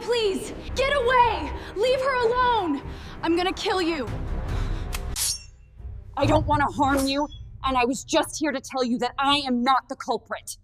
please! Get away! Leave her alone! I'm gonna kill you! I don't want to harm you, and I was just here to tell you that I am not the culprit.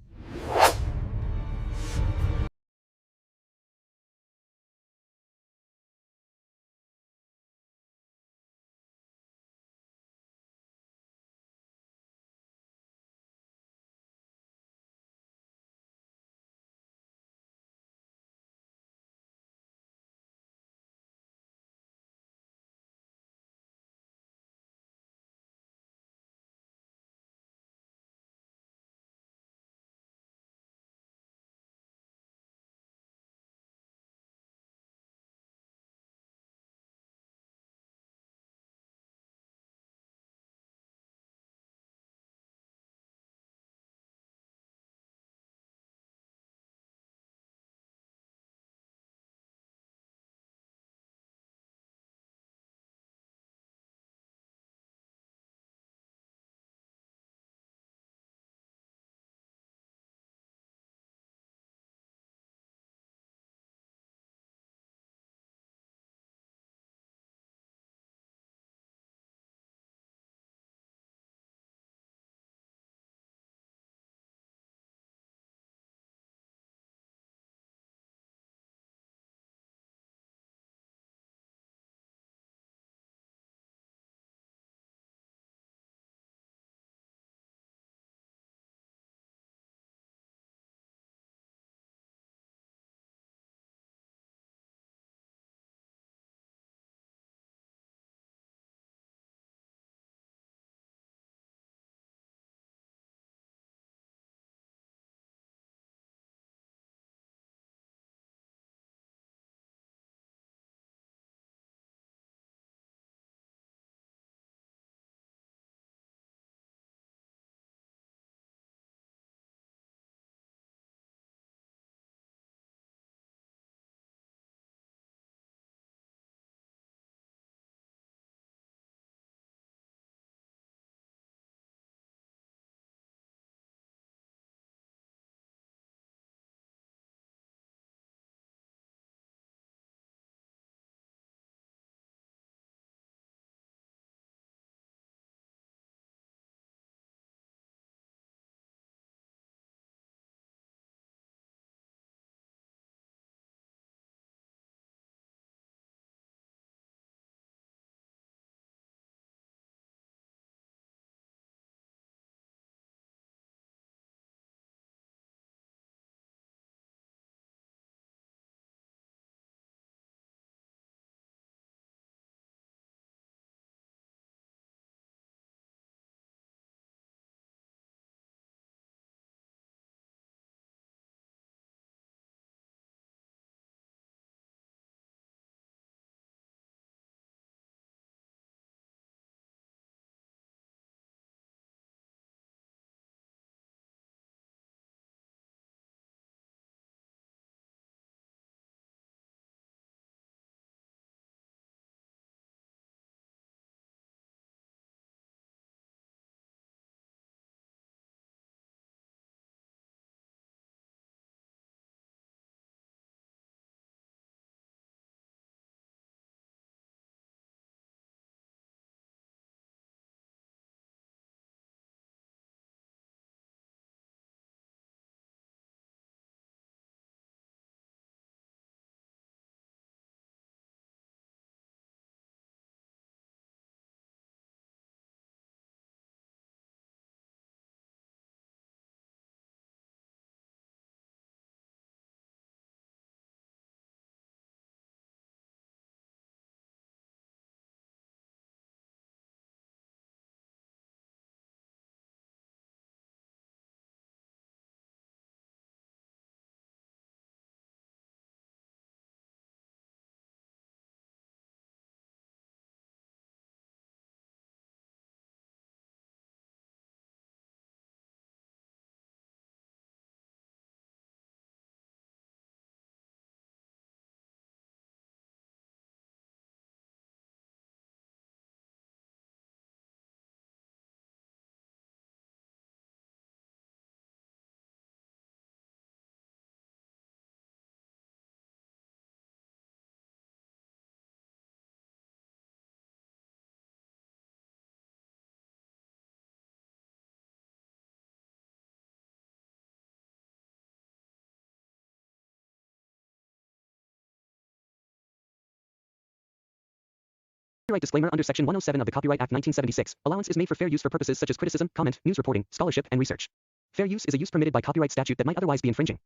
Copyright disclaimer under Section 107 of the Copyright Act 1976. Allowance is made for fair use for purposes such as criticism, comment, news reporting, scholarship, and research. Fair use is a use permitted by copyright statute that might otherwise be infringing.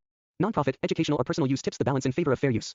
Nonprofit, educational, or personal use tips the balance in favor of fair use.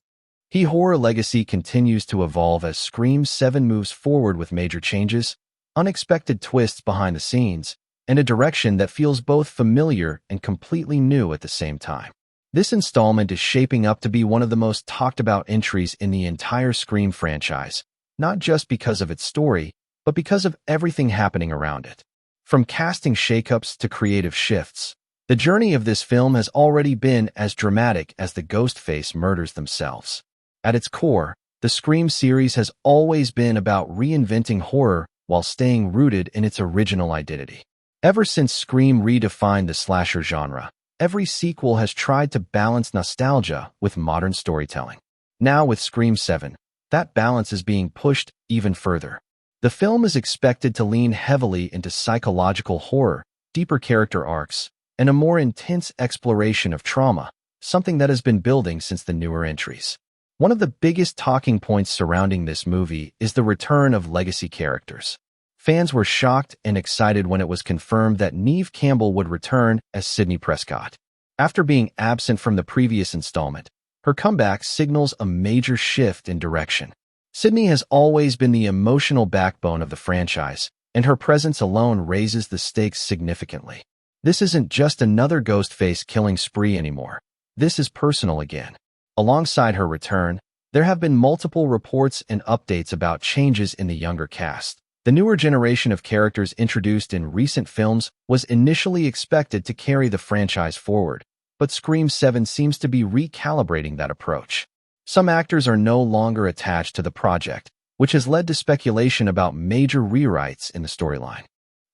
Horror legacy continues to evolve as Scream 7 moves forward with major changes, unexpected twists behind the scenes, and a direction that feels both familiar and completely new at the same time. This installment is shaping up to be one of the most talked about entries in the entire Scream franchise, not just because of its story, but because of everything happening around it. From casting shakeups to creative shifts, the journey of this film has already been as dramatic as the Ghostface murders themselves. At its core, the Scream series has always been about reinventing horror while staying rooted in its original identity. Ever since Scream redefined the slasher genre, every sequel has tried to balance nostalgia with modern storytelling. Now with Scream 7, that balance is being pushed even further. The film is expected to lean heavily into psychological horror, deeper character arcs, and a more intense exploration of trauma, something that has been building since the newer entries. One of the biggest talking points surrounding this movie is the return of legacy characters. Fans were shocked and excited when it was confirmed that Neve Campbell would return as Sidney Prescott. After being absent from the previous installment, her comeback signals a major shift in direction. Sidney has always been the emotional backbone of the franchise, and her presence alone raises the stakes significantly. This isn't just another Ghostface killing spree anymore. This is personal again. Alongside her return, there have been multiple reports and updates about changes in the younger cast. The newer generation of characters introduced in recent films was initially expected to carry the franchise forward, but Scream 7 seems to be recalibrating that approach. Some actors are no longer attached to the project, which has led to speculation about major rewrites in the storyline.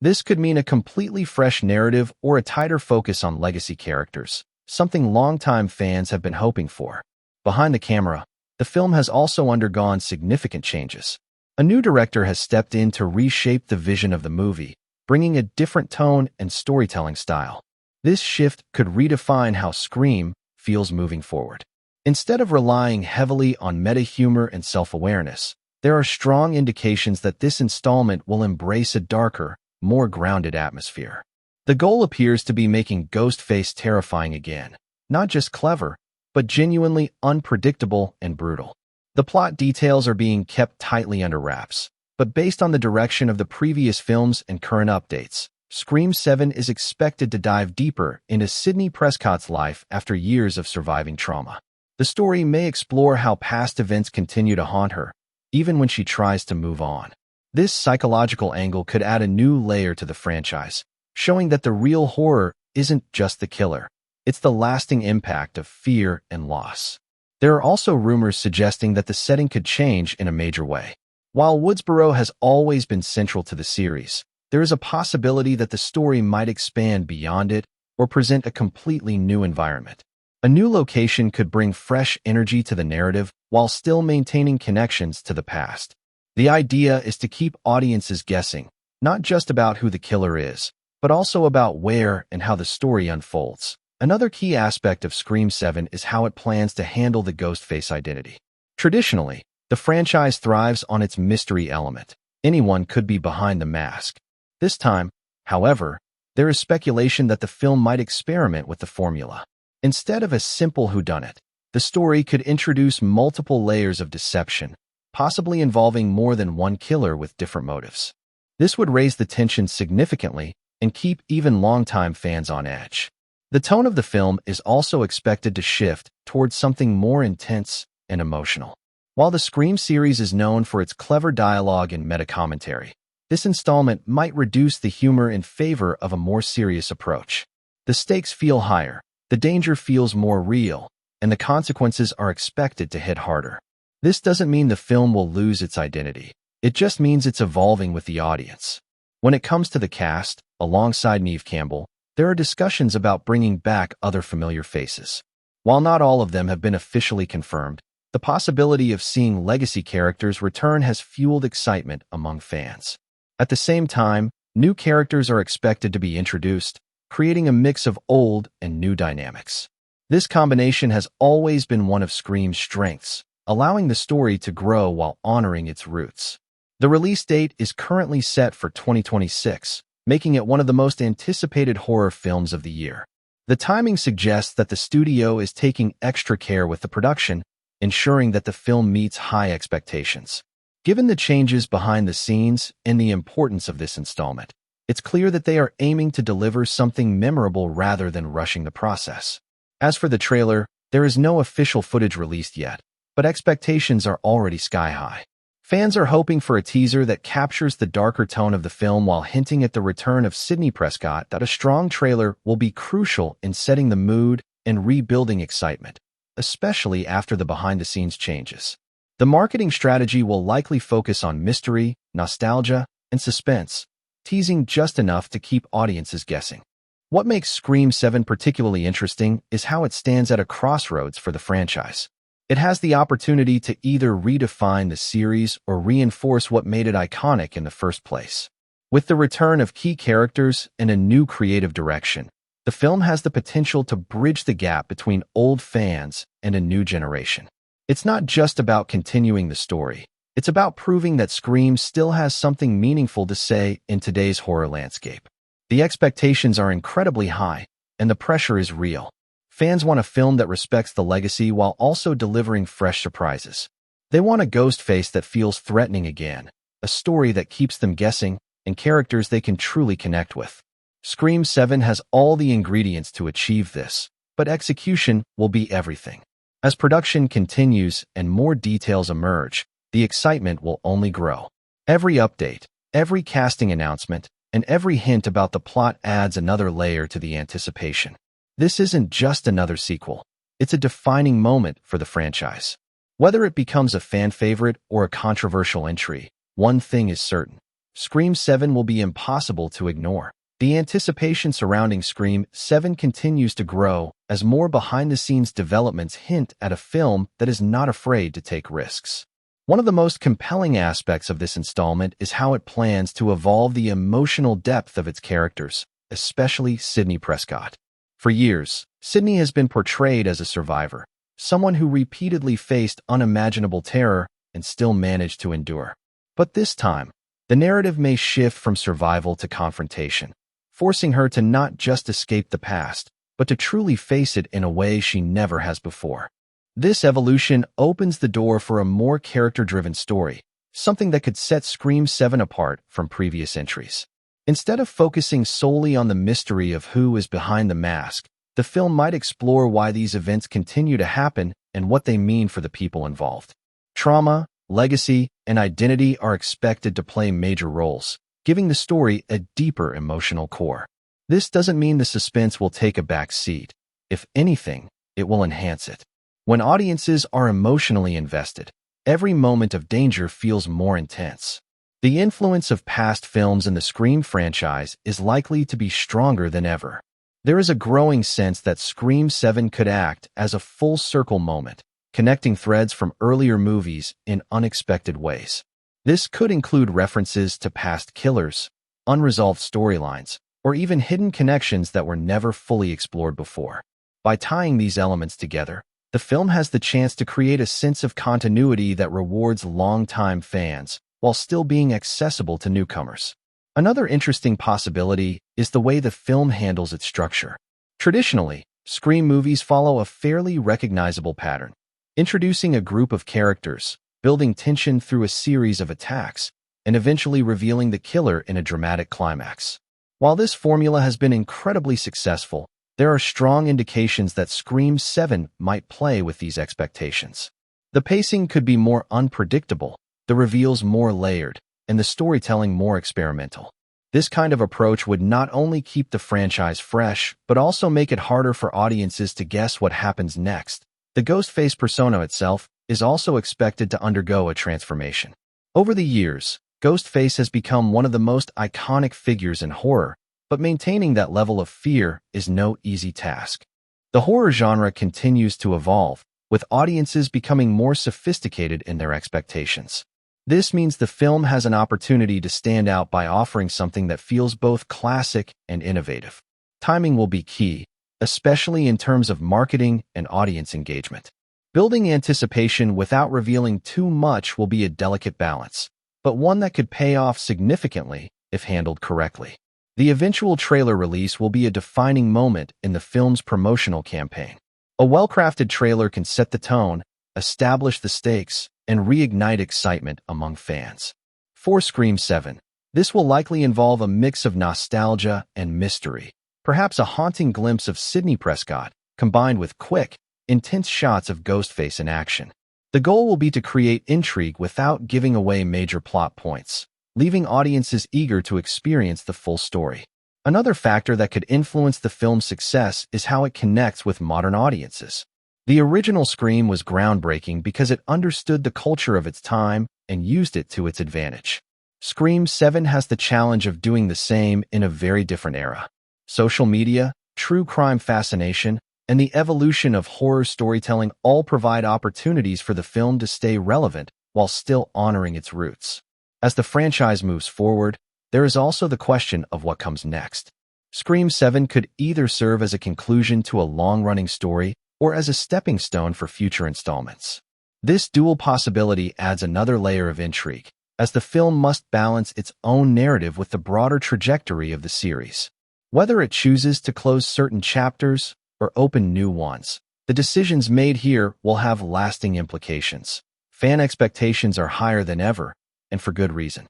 This could mean a completely fresh narrative or a tighter focus on legacy characters, something longtime fans have been hoping for. Behind the camera, the film has also undergone significant changes. A new director has stepped in to reshape the vision of the movie, bringing a different tone and storytelling style. This shift could redefine how Scream feels moving forward. Instead of relying heavily on meta-humor and self-awareness, there are strong indications that this installment will embrace a darker, more grounded atmosphere. The goal appears to be making Ghostface terrifying again, not just clever, but genuinely unpredictable and brutal. The plot details are being kept tightly under wraps, but based on the direction of the previous films and current updates, Scream 7 is expected to dive deeper into Sidney Prescott's life after years of surviving trauma. The story may explore how past events continue to haunt her, even when she tries to move on. This psychological angle could add a new layer to the franchise, showing that the real horror isn't just the killer. It's the lasting impact of fear and loss. There are also rumors suggesting that the setting could change in a major way. While Woodsboro has always been central to the series, there is a possibility that the story might expand beyond it or present a completely new environment. A new location could bring fresh energy to the narrative while still maintaining connections to the past. The idea is to keep audiences guessing, not just about who the killer is, but also about where and how the story unfolds. Another key aspect of Scream 7 is how it plans to handle the Ghostface identity. Traditionally, the franchise thrives on its mystery element. Anyone could be behind the mask. This time, however, there is speculation that the film might experiment with the formula. Instead of a simple whodunit, the story could introduce multiple layers of deception, possibly involving more than one killer with different motives. This would raise the tension significantly and keep even longtime fans on edge. The tone of the film is also expected to shift towards something more intense and emotional. While the Scream series is known for its clever dialogue and meta-commentary, this installment might reduce the humor in favor of a more serious approach. The stakes feel higher, the danger feels more real, and the consequences are expected to hit harder. This doesn't mean the film will lose its identity. It just means it's evolving with the audience. When it comes to the cast, alongside Neve Campbell, there are discussions about bringing back other familiar faces. While not all of them have been officially confirmed, the possibility of seeing legacy characters return has fueled excitement among fans. At the same time, new characters are expected to be introduced, creating a mix of old and new dynamics. This combination has always been one of Scream's strengths, allowing the story to grow while honoring its roots. The release date is currently set for 2026, making it one of the most anticipated horror films of the year. The timing suggests that the studio is taking extra care with the production, ensuring that the film meets high expectations. Given the changes behind the scenes and the importance of this installment, it's clear that they are aiming to deliver something memorable rather than rushing the process. As for the trailer, there is no official footage released yet, but expectations are already sky high. Fans are hoping for a teaser that captures the darker tone of the film while hinting at the return of Sidney Prescott. That a strong trailer will be crucial in setting the mood and rebuilding excitement, especially after the behind-the-scenes changes. The marketing strategy will likely focus on mystery, nostalgia, and suspense, teasing just enough to keep audiences guessing. What makes Scream 7 particularly interesting is how it stands at a crossroads for the franchise. It has the opportunity to either redefine the series or reinforce what made it iconic in the first place. With the return of key characters and a new creative direction, the film has the potential to bridge the gap between old fans and a new generation. It's not just about continuing the story. It's about proving that Scream still has something meaningful to say in today's horror landscape. The expectations are incredibly high, and the pressure is real. Fans want a film that respects the legacy while also delivering fresh surprises. They want a Ghostface that feels threatening again, a story that keeps them guessing, and characters they can truly connect with. Scream 7 has all the ingredients to achieve this, but execution will be everything. As production continues and more details emerge, the excitement will only grow. Every update, every casting announcement, and every hint about the plot adds another layer to the anticipation. This isn't just another sequel. It's a defining moment for the franchise. Whether it becomes a fan favorite or a controversial entry, one thing is certain. Scream 7 will be impossible to ignore. The anticipation surrounding Scream 7 continues to grow as more behind-the-scenes developments hint at a film that is not afraid to take risks. One of the most compelling aspects of this installment is how it plans to evolve the emotional depth of its characters, especially Sidney Prescott. For years, Sidney has been portrayed as a survivor, someone who repeatedly faced unimaginable terror and still managed to endure. But this time, the narrative may shift from survival to confrontation, forcing her to not just escape the past, but to truly face it in a way she never has before. This evolution opens the door for a more character-driven story, something that could set Scream 7 apart from previous entries. Instead of focusing solely on the mystery of who is behind the mask, the film might explore why these events continue to happen and what they mean for the people involved. Trauma, legacy, and identity are expected to play major roles, giving the story a deeper emotional core. This doesn't mean the suspense will take a back seat. If anything, it will enhance it. When audiences are emotionally invested, every moment of danger feels more intense. The influence of past films in the Scream franchise is likely to be stronger than ever. There is a growing sense that Scream 7 could act as a full-circle moment, connecting threads from earlier movies in unexpected ways. This could include references to past killers, unresolved storylines, or even hidden connections that were never fully explored before. By tying these elements together, the film has the chance to create a sense of continuity that rewards longtime fans while still being accessible to newcomers. Another interesting possibility is the way the film handles its structure. Traditionally, Scream movies follow a fairly recognizable pattern, introducing a group of characters, building tension through a series of attacks, and eventually revealing the killer in a dramatic climax. While this formula has been incredibly successful, there are strong indications that Scream 7 might play with these expectations. The pacing could be more unpredictable, the reveals more layered, and the storytelling more experimental. This kind of approach would not only keep the franchise fresh, but also make it harder for audiences to guess what happens next. The Ghostface persona itself is also expected to undergo a transformation. Over the years, Ghostface has become one of the most iconic figures in horror, but maintaining that level of fear is no easy task. The horror genre continues to evolve, with audiences becoming more sophisticated in their expectations. This means the film has an opportunity to stand out by offering something that feels both classic and innovative. Timing will be key, especially in terms of marketing and audience engagement. Building anticipation without revealing too much will be a delicate balance. but one that could pay off significantly if handled correctly. The eventual trailer release will be a defining moment in the film's promotional campaign. A well-crafted trailer can set the tone, establish the stakes, and reignite excitement among fans. For Scream 7, this will likely involve a mix of nostalgia and mystery, perhaps a haunting glimpse of Sidney Prescott, combined with quick, intense shots of Ghostface in action. The goal will be to create intrigue without giving away major plot points, leaving audiences eager to experience the full story. Another factor that could influence the film's success is how it connects with modern audiences. The original Scream was groundbreaking because it understood the culture of its time and used it to its advantage. Scream 7 has the challenge of doing the same in a very different era. Social media, true crime fascination, and the evolution of horror storytelling all provide opportunities for the film to stay relevant while still honoring its roots. As the franchise moves forward, there is also the question of what comes next. Scream 7 could either serve as a conclusion to a long-running story or as a stepping stone for future installments. This dual possibility adds another layer of intrigue, as the film must balance its own narrative with the broader trajectory of the series. Whether it chooses to close certain chapters or open new ones, the decisions made here will have lasting implications. Fan expectations are higher than ever, and for good reason.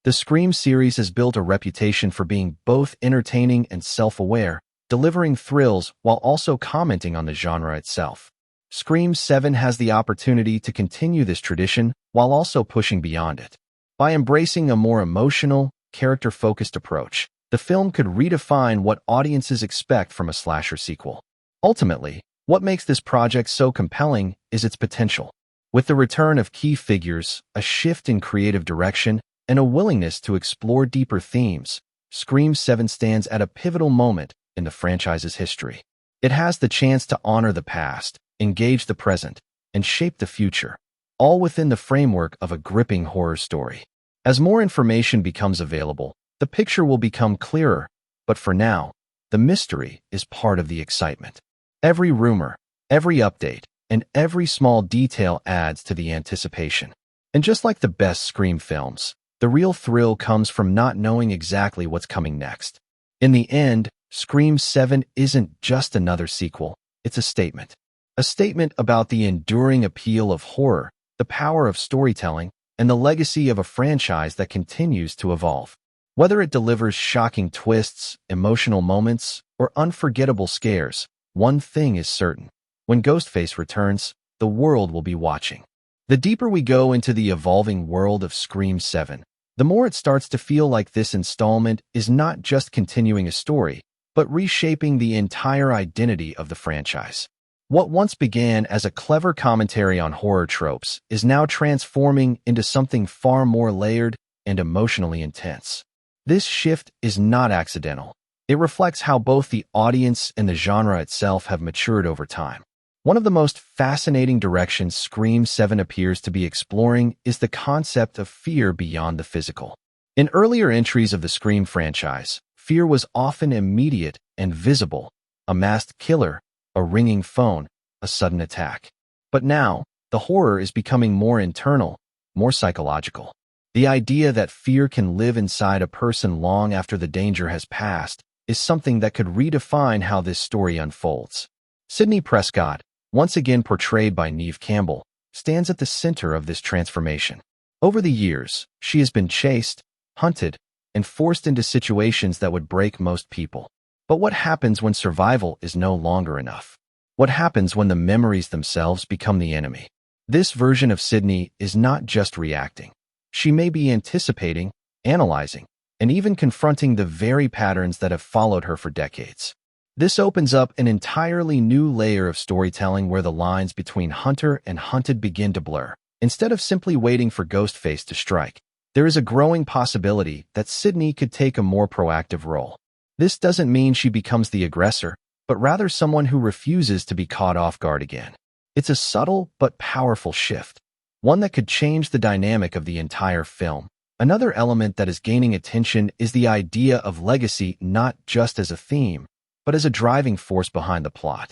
The Scream series has built a reputation for being both entertaining and self-aware, delivering thrills while also commenting on the genre itself. Scream 7 has the opportunity to continue this tradition while also pushing beyond it. By embracing a more emotional, character-focused approach, the film could redefine what audiences expect from a slasher sequel. Ultimately, what makes this project so compelling is its potential. With the return of key figures, a shift in creative direction, and a willingness to explore deeper themes, Scream 7 stands at a pivotal moment in the franchise's history. It has the chance to honor the past, engage the present, and shape the future, all within the framework of a gripping horror story. As more information becomes available, the picture will become clearer, but for now, the mystery is part of the excitement. Every rumor, every update, and every small detail adds to the anticipation. And just like the best Scream films, the real thrill comes from not knowing exactly what's coming next. In the end, Scream 7 isn't just another sequel, it's a statement. A statement about the enduring appeal of horror, the power of storytelling, and the legacy of a franchise that continues to evolve. Whether it delivers shocking twists, emotional moments, or unforgettable scares, one thing is certain. When Ghostface returns, the world will be watching. The deeper we go into the evolving world of Scream 7, the more it starts to feel like this installment is not just continuing a story, but reshaping the entire identity of the franchise. What once began as a clever commentary on horror tropes is now transforming into something far more layered and emotionally intense. This shift is not accidental. It reflects how both the audience and the genre itself have matured over time. One of the most fascinating directions Scream 7 appears to be exploring is the concept of fear beyond the physical. In earlier entries of the Scream franchise, fear was often immediate and visible: a masked killer, a ringing phone, a sudden attack. But now, the horror is becoming more internal, more psychological. The idea that fear can live inside a person long after the danger has passed is something that could redefine how this story unfolds. Sidney Prescott, once again portrayed by Neve Campbell, stands at the center of this transformation. Over the years, she has been chased, hunted, and forced into situations that would break most people. But what happens when survival is no longer enough? What happens when the memories themselves become the enemy? This version of Sidney is not just reacting. She may be anticipating, analyzing, and even confronting the very patterns that have followed her for decades. This opens up an entirely new layer of storytelling where the lines between hunter and hunted begin to blur. Instead of simply waiting for Ghostface to strike, there is a growing possibility that Sidney could take a more proactive role. This doesn't mean she becomes the aggressor, but rather someone who refuses to be caught off guard again. It's a subtle but powerful shift, one that could change the dynamic of the entire film. Another element that is gaining attention is the idea of legacy not just as a theme, but as a driving force behind the plot.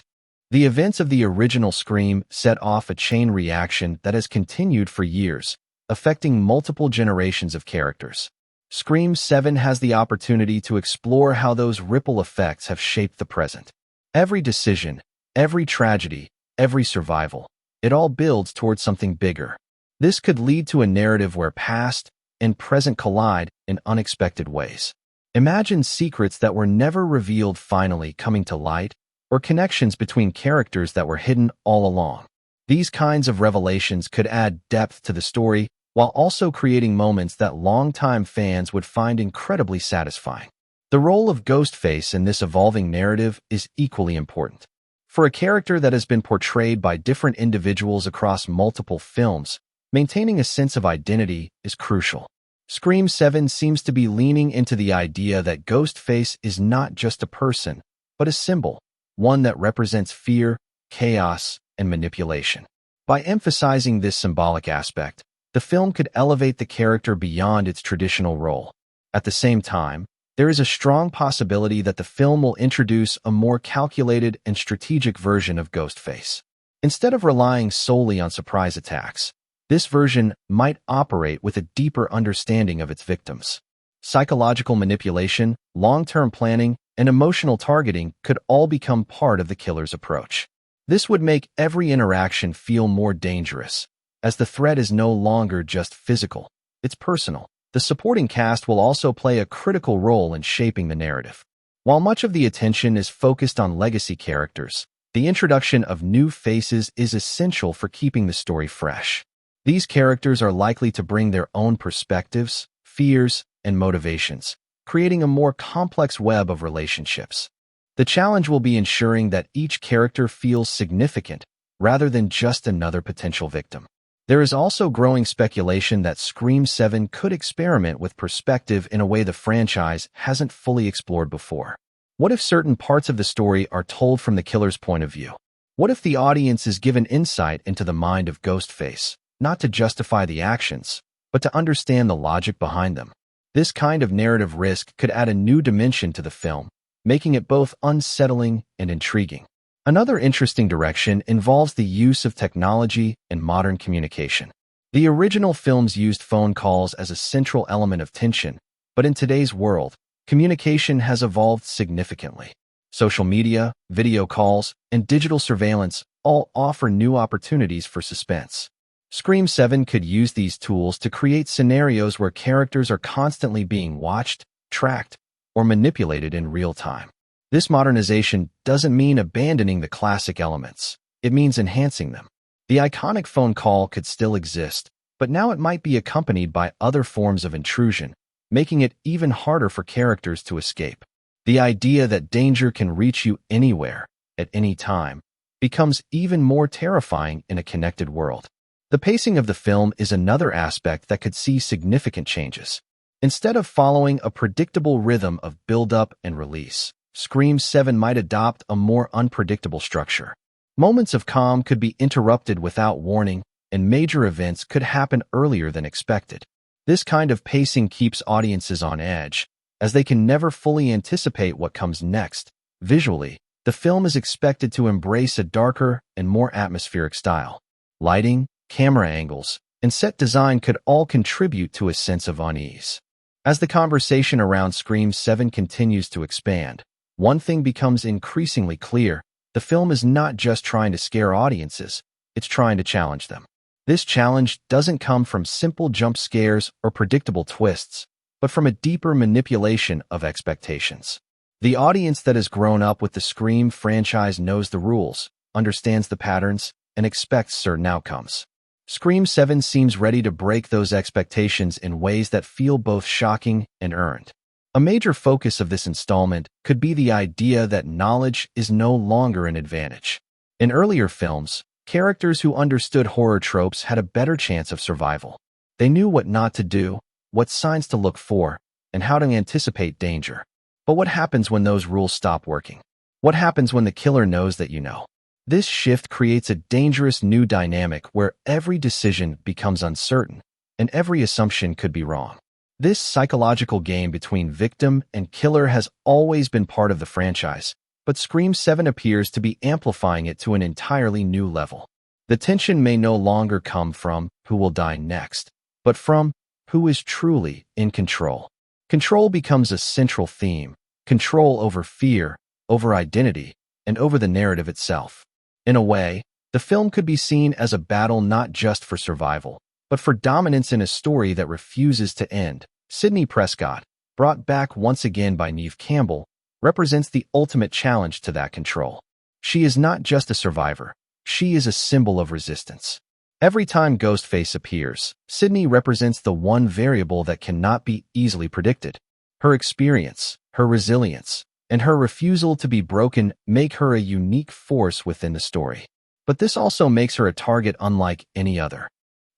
The events of the original Scream set off a chain reaction that has continued for years, affecting multiple generations of characters. Scream 7 has the opportunity to explore how those ripple effects have shaped the present. Every decision, every tragedy, every survival, it all builds towards something bigger. This could lead to a narrative where past and present collide in unexpected ways. Imagine secrets that were never revealed finally coming to light, or connections between characters that were hidden all along. These kinds of revelations could add depth to the story while also creating moments that longtime fans would find incredibly satisfying. The role of Ghostface in this evolving narrative is equally important. For a character that has been portrayed by different individuals across multiple films, maintaining a sense of identity is crucial. Scream 7 seems to be leaning into the idea that Ghostface is not just a person, but a symbol, one that represents fear, chaos, and manipulation. By emphasizing this symbolic aspect, the film could elevate the character beyond its traditional role. At the same time, there is a strong possibility that the film will introduce a more calculated and strategic version of Ghostface. Instead of relying solely on surprise attacks, this version might operate with a deeper understanding of its victims. Psychological manipulation, long-term planning, and emotional targeting could all become part of the killer's approach. This would make every interaction feel more dangerous, as the threat is no longer just physical, it's personal. The supporting cast will also play a critical role in shaping the narrative. While much of the attention is focused on legacy characters, the introduction of new faces is essential for keeping the story fresh. These characters are likely to bring their own perspectives, fears, and motivations, creating a more complex web of relationships. The challenge will be ensuring that each character feels significant rather than just another potential victim. There is also growing speculation that Scream 7 could experiment with perspective in a way the franchise hasn't fully explored before. What if certain parts of the story are told from the killer's point of view? What if the audience is given insight into the mind of Ghostface, not to justify the actions, but to understand the logic behind them? This kind of narrative risk could add a new dimension to the film, making it both unsettling and intriguing. Another interesting direction involves the use of technology and modern communication. The original films used phone calls as a central element of tension, but in today's world, communication has evolved significantly. Social media, video calls, and digital surveillance all offer new opportunities for suspense. Scream 7 could use these tools to create scenarios where characters are constantly being watched, tracked, or manipulated in real time. This modernization doesn't mean abandoning the classic elements. It means enhancing them. The iconic phone call could still exist, but now it might be accompanied by other forms of intrusion, making it even harder for characters to escape. The idea that danger can reach you anywhere, at any time, becomes even more terrifying in a connected world. The pacing of the film is another aspect that could see significant changes. Instead of following a predictable rhythm of build-up and release, Scream 7 might adopt a more unpredictable structure. Moments of calm could be interrupted without warning, and major events could happen earlier than expected. This kind of pacing keeps audiences on edge, as they can never fully anticipate what comes next. Visually, the film is expected to embrace a darker and more atmospheric style. Lighting, camera angles, and set design could all contribute to a sense of unease. As the conversation around Scream 7 continues to expand, one thing becomes increasingly clear: the film is not just trying to scare audiences, it's trying to challenge them. This challenge doesn't come from simple jump scares or predictable twists, but from a deeper manipulation of expectations. The audience that has grown up with the Scream franchise knows the rules, understands the patterns, and expects certain outcomes. Scream 7 seems ready to break those expectations in ways that feel both shocking and earned. A major focus of this installment could be the idea that knowledge is no longer an advantage. In earlier films, characters who understood horror tropes had a better chance of survival. They knew what not to do, what signs to look for, and how to anticipate danger. But what happens when those rules stop working? What happens when the killer knows that you know? This shift creates a dangerous new dynamic where every decision becomes uncertain, and every assumption could be wrong. This psychological game between victim and killer has always been part of the franchise, but Scream 7 appears to be amplifying it to an entirely new level. The tension may no longer come from who will die next, but but from who is truly in control. Control becomes a central theme, control over fear, over identity, and over the narrative itself. In a way, the film could be seen as a battle not just for survival, but for dominance in a story that refuses to end. Sidney Prescott, brought back once again by Neve Campbell, represents the ultimate challenge to that control. She is not just a survivor, she is a symbol of resistance. Every time Ghostface appears, Sidney represents the one variable that cannot be easily predicted. Her experience, her resilience, and her refusal to be broken make her a unique force within the story. But this also makes her a target unlike any other.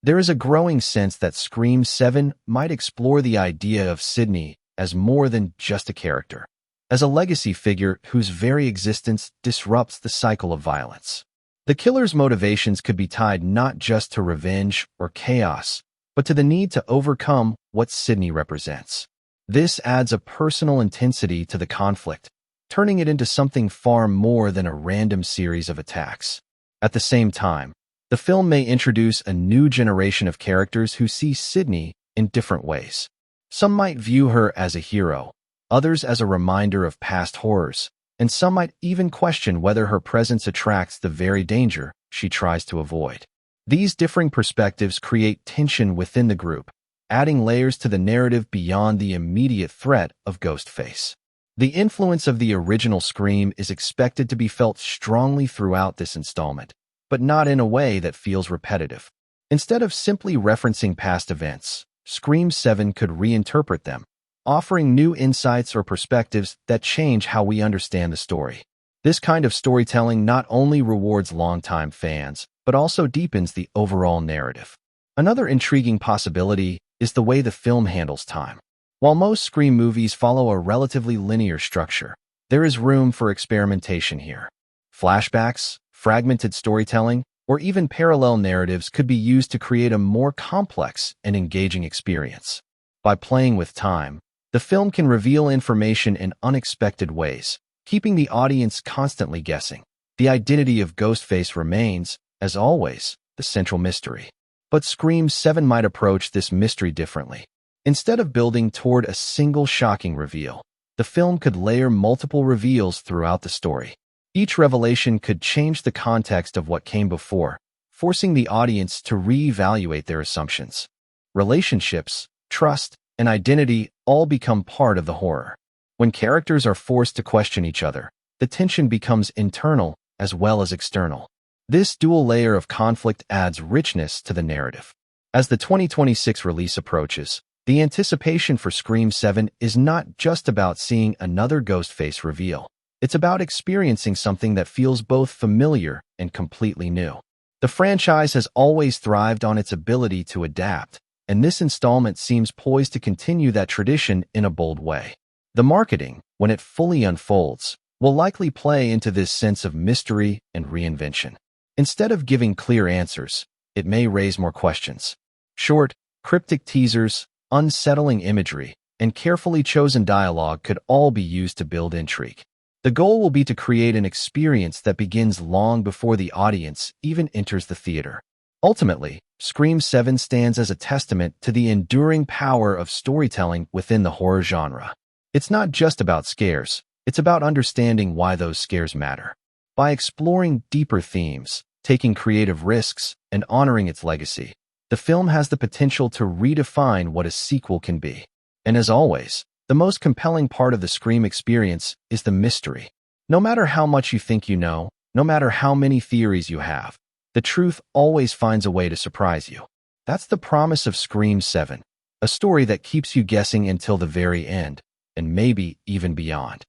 There is a growing sense that Scream 7 might explore the idea of Sidney as more than just a character, as a legacy figure whose very existence disrupts the cycle of violence. The killer's motivations could be tied not just to revenge or chaos, but to the need to overcome what Sidney represents. This adds a personal intensity to the conflict, turning it into something far more than a random series of attacks. At the same time, the film may introduce a new generation of characters who see Sidney in different ways. Some might view her as a hero, others as a reminder of past horrors, and some might even question whether her presence attracts the very danger she tries to avoid. These differing perspectives create tension within the group, adding layers to the narrative beyond the immediate threat of Ghostface. The influence of the original Scream is expected to be felt strongly throughout this installment, but not in a way that feels repetitive. Instead of simply referencing past events, Scream 7 could reinterpret them, offering new insights or perspectives that change how we understand the story. This kind of storytelling not only rewards longtime fans, but also deepens the overall narrative. Another intriguing possibility is the way the film handles time. While most Scream movies follow a relatively linear structure, there is room for experimentation here. Flashbacks, fragmented storytelling, or even parallel narratives could be used to create a more complex and engaging experience. By playing with time, the film can reveal information in unexpected ways, keeping the audience constantly guessing. The identity of Ghostface remains, as always, the central mystery. But Scream 7 might approach this mystery differently. Instead of building toward a single shocking reveal, the film could layer multiple reveals throughout the story. Each revelation could change the context of what came before, forcing the audience to reevaluate their assumptions. Relationships, trust, and identity all become part of the horror. When characters are forced to question each other, the tension becomes internal as well as external. This dual layer of conflict adds richness to the narrative. As the 2026 release approaches, the anticipation for Scream 7 is not just about seeing another Ghostface reveal. It's about experiencing something that feels both familiar and completely new. The franchise has always thrived on its ability to adapt, and this installment seems poised to continue that tradition in a bold way. The marketing, when it fully unfolds, will likely play into this sense of mystery and reinvention. Instead of giving clear answers, it may raise more questions. Short, cryptic teasers, unsettling imagery, and carefully chosen dialogue could all be used to build intrigue. The goal will be to create an experience that begins long before the audience even enters the theater. Ultimately, Scream 7 stands as a testament to the enduring power of storytelling within the horror genre. It's not just about scares, it's about understanding why those scares matter. By exploring deeper themes, taking creative risks, and honoring its legacy, the film has the potential to redefine what a sequel can be. And as always, the most compelling part of the Scream experience is the mystery. No matter how much you think you know, no matter how many theories you have, the truth always finds a way to surprise you. That's the promise of Scream 7, a story that keeps you guessing until the very end, and maybe even beyond.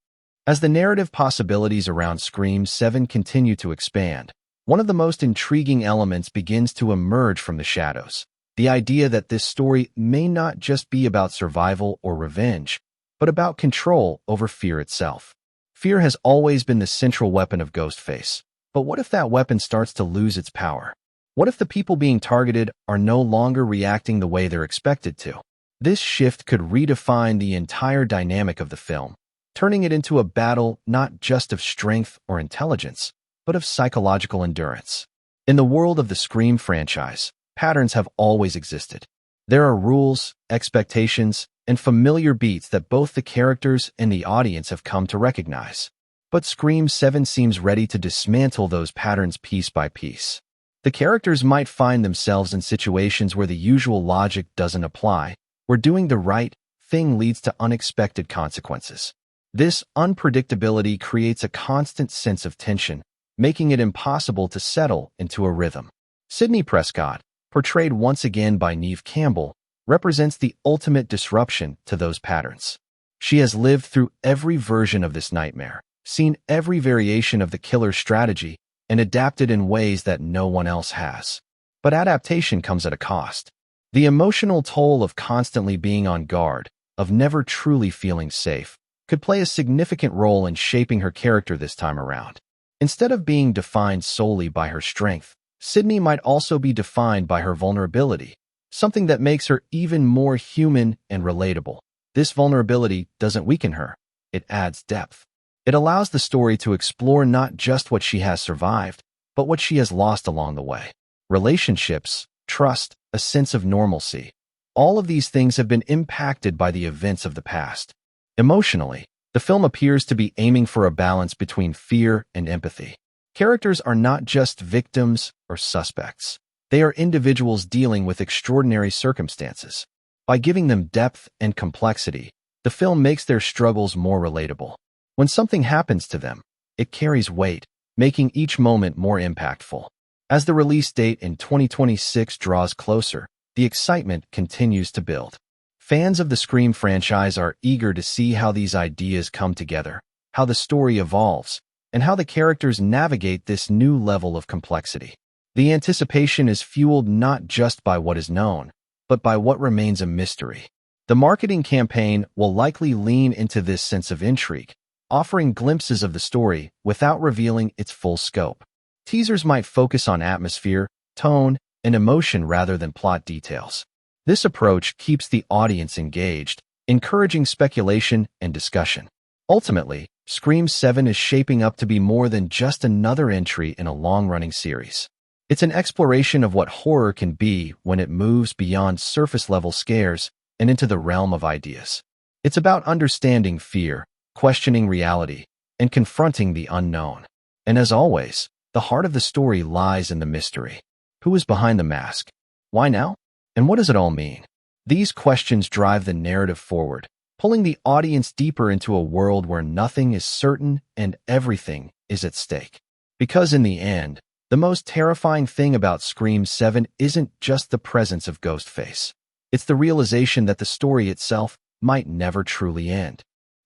As the narrative possibilities around Scream 7 continue to expand, one of the most intriguing elements begins to emerge from the shadows. The idea that this story may not just be about survival or revenge, but about control over fear itself. Fear has always been the central weapon of Ghostface. But what if that weapon starts to lose its power? What if the people being targeted are no longer reacting the way they're expected to? This shift could redefine the entire dynamic of the film, turning it into a battle not just of strength or intelligence, but of psychological endurance. In the world of the Scream franchise, patterns have always existed. There are rules, expectations, and familiar beats that both the characters and the audience have come to recognize. But Scream 7 seems ready to dismantle those patterns piece by piece. The characters might find themselves in situations where the usual logic doesn't apply, where doing the right thing leads to unexpected consequences. This unpredictability creates a constant sense of tension, making it impossible to settle into a rhythm. Sidney Prescott, portrayed once again by Neve Campbell, represents the ultimate disruption to those patterns. She has lived through every version of this nightmare, seen every variation of the killer's strategy, and adapted in ways that no one else has. But adaptation comes at a cost. The emotional toll of constantly being on guard, of never truly feeling safe, could play a significant role in shaping her character this time around. Instead of being defined solely by her strength, Sidney might also be defined by her vulnerability, something that makes her even more human and relatable. This vulnerability doesn't weaken her, it adds depth. It allows the story to explore not just what she has survived, but what she has lost along the way. Relationships, trust, a sense of normalcy. All of these things have been impacted by the events of the past. Emotionally, the film appears to be aiming for a balance between fear and empathy. Characters are not just victims or suspects. They are individuals dealing with extraordinary circumstances. By giving them depth and complexity, the film makes their struggles more relatable. When something happens to them, it carries weight, making each moment more impactful. As the release date in 2026 draws closer, the excitement continues to build. Fans of the Scream franchise are eager to see how these ideas come together, how the story evolves, and how the characters navigate this new level of complexity. The anticipation is fueled not just by what is known, but by what remains a mystery. The marketing campaign will likely lean into this sense of intrigue, offering glimpses of the story without revealing its full scope. Teasers might focus on atmosphere, tone, and emotion rather than plot details. This approach keeps the audience engaged, encouraging speculation and discussion. Ultimately, Scream 7 is shaping up to be more than just another entry in a long-running series. It's an exploration of what horror can be when it moves beyond surface-level scares and into the realm of ideas. It's about understanding fear, questioning reality, and confronting the unknown. And as always, the heart of the story lies in the mystery. Who is behind the mask? Why now? And what does it all mean? These questions drive the narrative forward, pulling the audience deeper into a world where nothing is certain and everything is at stake. Because in the end, the most terrifying thing about Scream 7 isn't just the presence of Ghostface. It's the realization that the story itself might never truly end.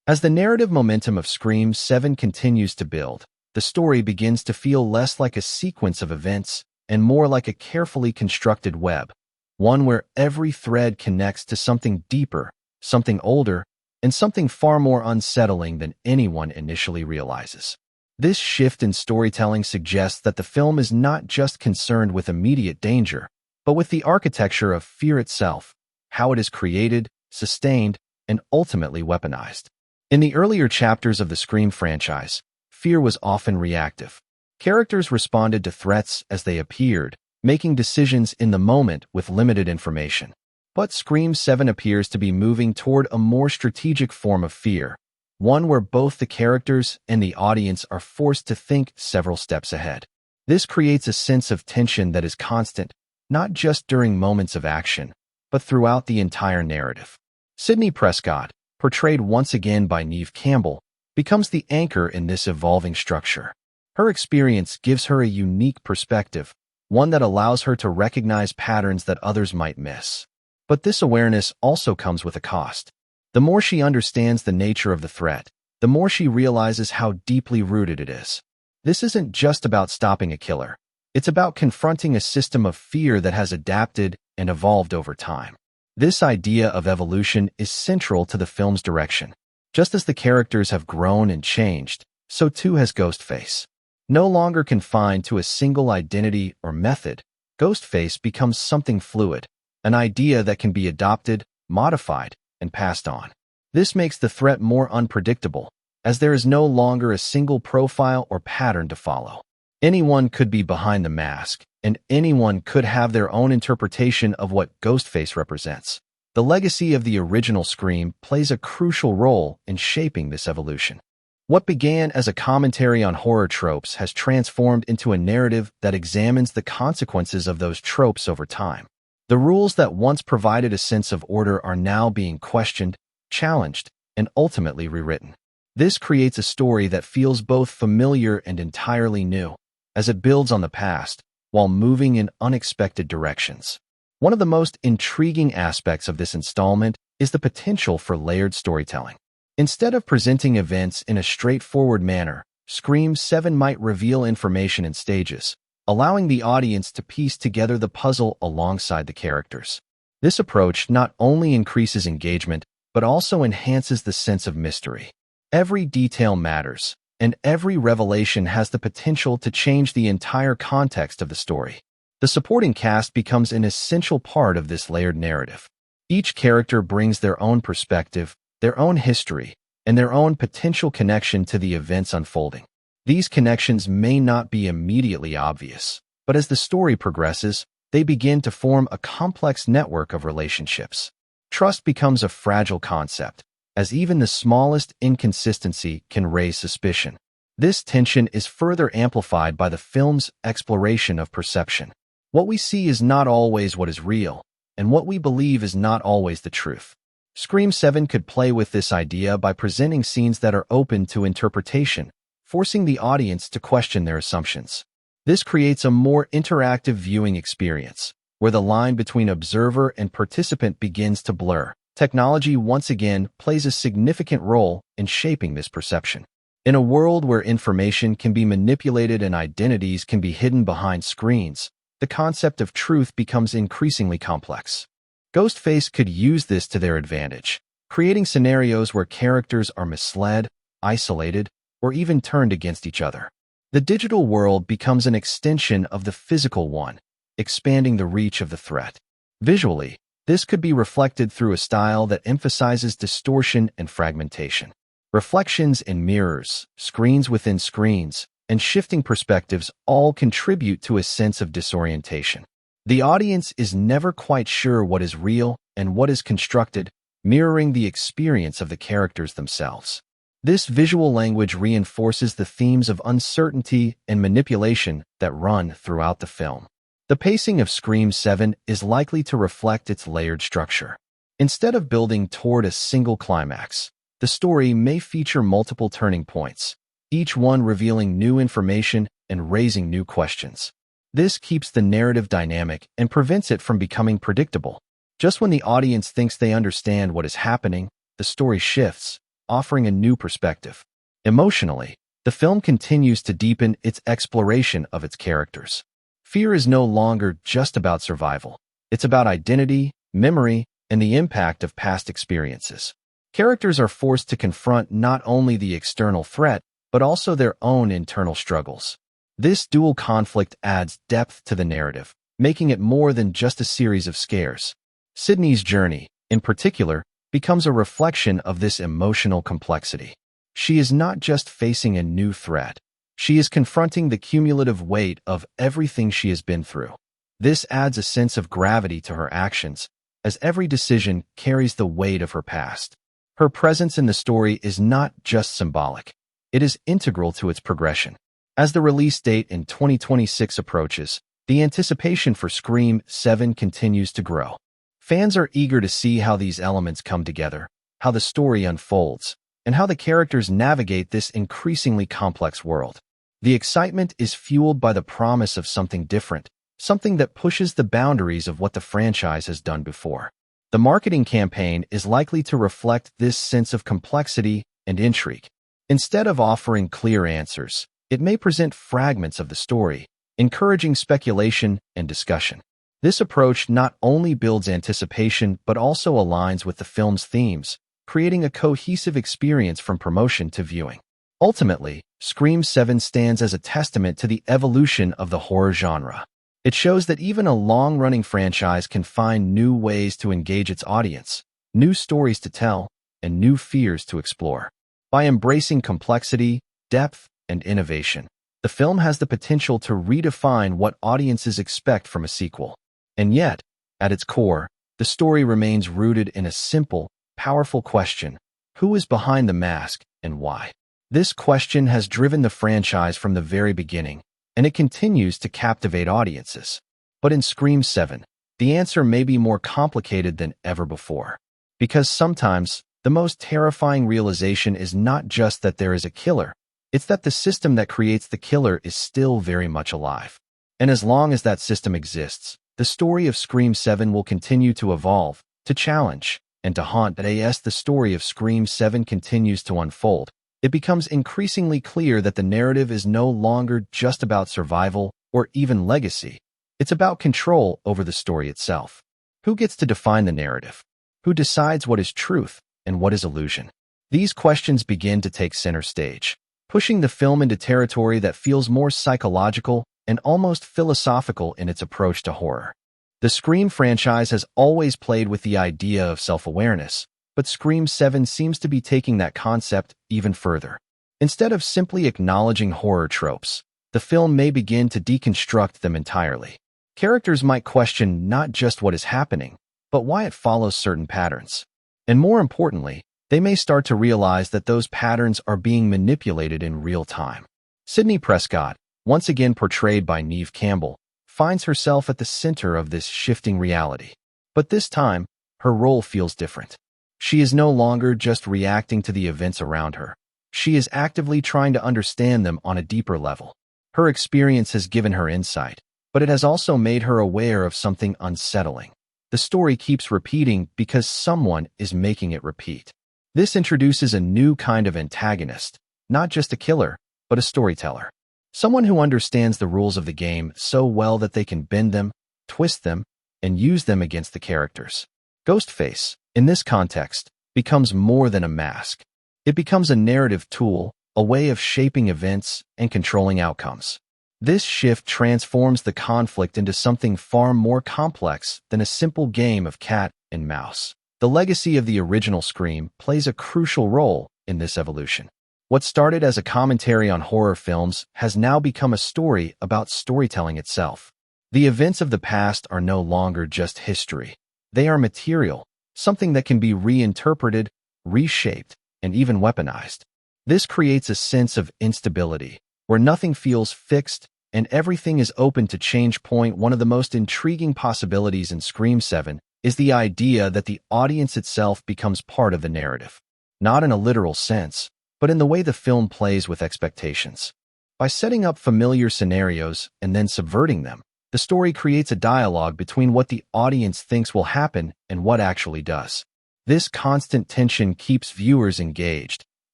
As the narrative momentum of Scream 7 continues to build, the story begins to feel less like a sequence of events and more like a carefully constructed web, one where every thread connects to something deeper, something older, and something far more unsettling than anyone initially realizes. This shift in storytelling suggests that the film is not just concerned with immediate danger, but with the architecture of fear itself, how it is created, sustained, and ultimately weaponized. In the earlier chapters of the Scream franchise, fear was often reactive. Characters responded to threats as they appeared, making decisions in the moment with limited information. But Scream 7 appears to be moving toward a more strategic form of fear, one where both the characters and the audience are forced to think several steps ahead. This creates a sense of tension that is constant, not just during moments of action, but throughout the entire narrative. Sidney Prescott, portrayed once again by Neve Campbell, becomes the anchor in this evolving structure. Her experience gives her a unique perspective, one that allows her to recognize patterns that others might miss. But this awareness also comes with a cost. The more she understands the nature of the threat, the more she realizes how deeply rooted it is. This isn't just about stopping a killer. It's about confronting a system of fear that has adapted and evolved over time. This idea of evolution is central to the film's direction. Just as the characters have grown and changed, so too has Ghostface. No longer confined to a single identity or method, Ghostface becomes something fluid, an idea that can be adopted, modified, and passed on. This makes the threat more unpredictable, as there is no longer a single profile or pattern to follow. Anyone could be behind the mask, and anyone could have their own interpretation of what Ghostface represents. The legacy of the original Scream plays a crucial role in shaping this evolution. What began as a commentary on horror tropes has transformed into a narrative that examines the consequences of those tropes over time. The rules that once provided a sense of order are now being questioned, challenged, and ultimately rewritten. This creates a story that feels both familiar and entirely new, as it builds on the past, while moving in unexpected directions. One of the most intriguing aspects of this installment is the potential for layered storytelling. Instead of presenting events in a straightforward manner, Scream 7 might reveal information in stages, allowing the audience to piece together the puzzle alongside the characters. This approach not only increases engagement, but also enhances the sense of mystery. Every detail matters, and every revelation has the potential to change the entire context of the story. The supporting cast becomes an essential part of this layered narrative. Each character brings their own perspective, their own history, and their own potential connection to the events unfolding. These connections may not be immediately obvious, but as the story progresses, they begin to form a complex network of relationships. Trust becomes a fragile concept, as even the smallest inconsistency can raise suspicion. This tension is further amplified by the film's exploration of perception. What we see is not always what is real, and what we believe is not always the truth. Scream 7 could play with this idea by presenting scenes that are open to interpretation, forcing the audience to question their assumptions. This creates a more interactive viewing experience, where the line between observer and participant begins to blur. Technology once again plays a significant role in shaping this perception. In a world where information can be manipulated and identities can be hidden behind screens, the concept of truth becomes increasingly complex. Ghostface could use this to their advantage, creating scenarios where characters are misled, isolated, or even turned against each other. The digital world becomes an extension of the physical one, expanding the reach of the threat. Visually, this could be reflected through a style that emphasizes distortion and fragmentation. Reflections in mirrors, screens within screens, and shifting perspectives all contribute to a sense of disorientation. The audience is never quite sure what is real and what is constructed, mirroring the experience of the characters themselves. This visual language reinforces the themes of uncertainty and manipulation that run throughout the film. The pacing of Scream 7 is likely to reflect its layered structure. Instead of building toward a single climax, the story may feature multiple turning points, each one revealing new information and raising new questions. This keeps the narrative dynamic and prevents it from becoming predictable. Just when the audience thinks they understand what is happening, the story shifts, offering a new perspective. Emotionally, the film continues to deepen its exploration of its characters. Fear is no longer just about survival. It's about identity, memory, and the impact of past experiences. Characters are forced to confront not only the external threat, but also their own internal struggles. This dual conflict adds depth to the narrative, making it more than just a series of scares. Sidney's journey, in particular, becomes a reflection of this emotional complexity. She is not just facing a new threat. She is confronting the cumulative weight of everything she has been through. This adds a sense of gravity to her actions, as every decision carries the weight of her past. Her presence in the story is not just symbolic. It is integral to its progression. As the release date in 2026 approaches, the anticipation for Scream 7 continues to grow. Fans are eager to see how these elements come together, how the story unfolds, and how the characters navigate this increasingly complex world. The excitement is fueled by the promise of something different, something that pushes the boundaries of what the franchise has done before. The marketing campaign is likely to reflect this sense of complexity and intrigue. Instead of offering clear answers, it may present fragments of the story, encouraging speculation and discussion. This approach not only builds anticipation but also aligns with the film's themes, creating a cohesive experience from promotion to viewing. Ultimately, Scream 7 stands as a testament to the evolution of the horror genre. It shows that even a long-running franchise can find new ways to engage its audience, new stories to tell, and new fears to explore. By embracing complexity, depth, and innovation, The film has the potential to redefine what audiences expect from a sequel. And yet, at its core, the story remains rooted in a simple, powerful question: who is behind the mask and why? This question has driven the franchise from the very beginning, and it continues to captivate audiences. But in Scream 7, the answer may be more complicated than ever before. Because sometimes, the most terrifying realization is not just that there is a killer, it's that the system that creates the killer is still very much alive. And as long as that system exists, the story of Scream 7 will continue to evolve, to challenge, and to haunt. As the story of Scream 7 continues to unfold, it becomes increasingly clear that the narrative is no longer just about survival or even legacy. It's about control over the story itself. Who gets to define the narrative? Who decides what is truth and what is illusion? These questions begin to take center stage, pushing the film into territory that feels more psychological and almost philosophical in its approach to horror. The Scream franchise has always played with the idea of self-awareness, but Scream 7 seems to be taking that concept even further. Instead of simply acknowledging horror tropes, the film may begin to deconstruct them entirely. Characters might question not just what is happening, but why it follows certain patterns. And more importantly, they may start to realize that those patterns are being manipulated in real time. Sidney Prescott, once again portrayed by Neve Campbell, finds herself at the center of this shifting reality. But this time, her role feels different. She is no longer just reacting to the events around her. She is actively trying to understand them on a deeper level. Her experience has given her insight, but it has also made her aware of something unsettling. The story keeps repeating because someone is making it repeat. This introduces a new kind of antagonist, not just a killer, but a storyteller. Someone who understands the rules of the game so well that they can bend them, twist them, and use them against the characters. Ghostface, in this context, becomes more than a mask. It becomes a narrative tool, a way of shaping events and controlling outcomes. This shift transforms the conflict into something far more complex than a simple game of cat and mouse. The legacy of the original Scream plays a crucial role in this evolution. What started as a commentary on horror films has now become a story about storytelling itself. The events of the past are no longer just history. They are material, something that can be reinterpreted, reshaped, and even weaponized. This creates a sense of instability, where nothing feels fixed and everything is open to change. One of the most intriguing possibilities in Scream 7 is the idea that the audience itself becomes part of the narrative. Not in a literal sense, but in the way the film plays with expectations. By setting up familiar scenarios and then subverting them, the story creates a dialogue between what the audience thinks will happen and what actually does. This constant tension keeps viewers engaged,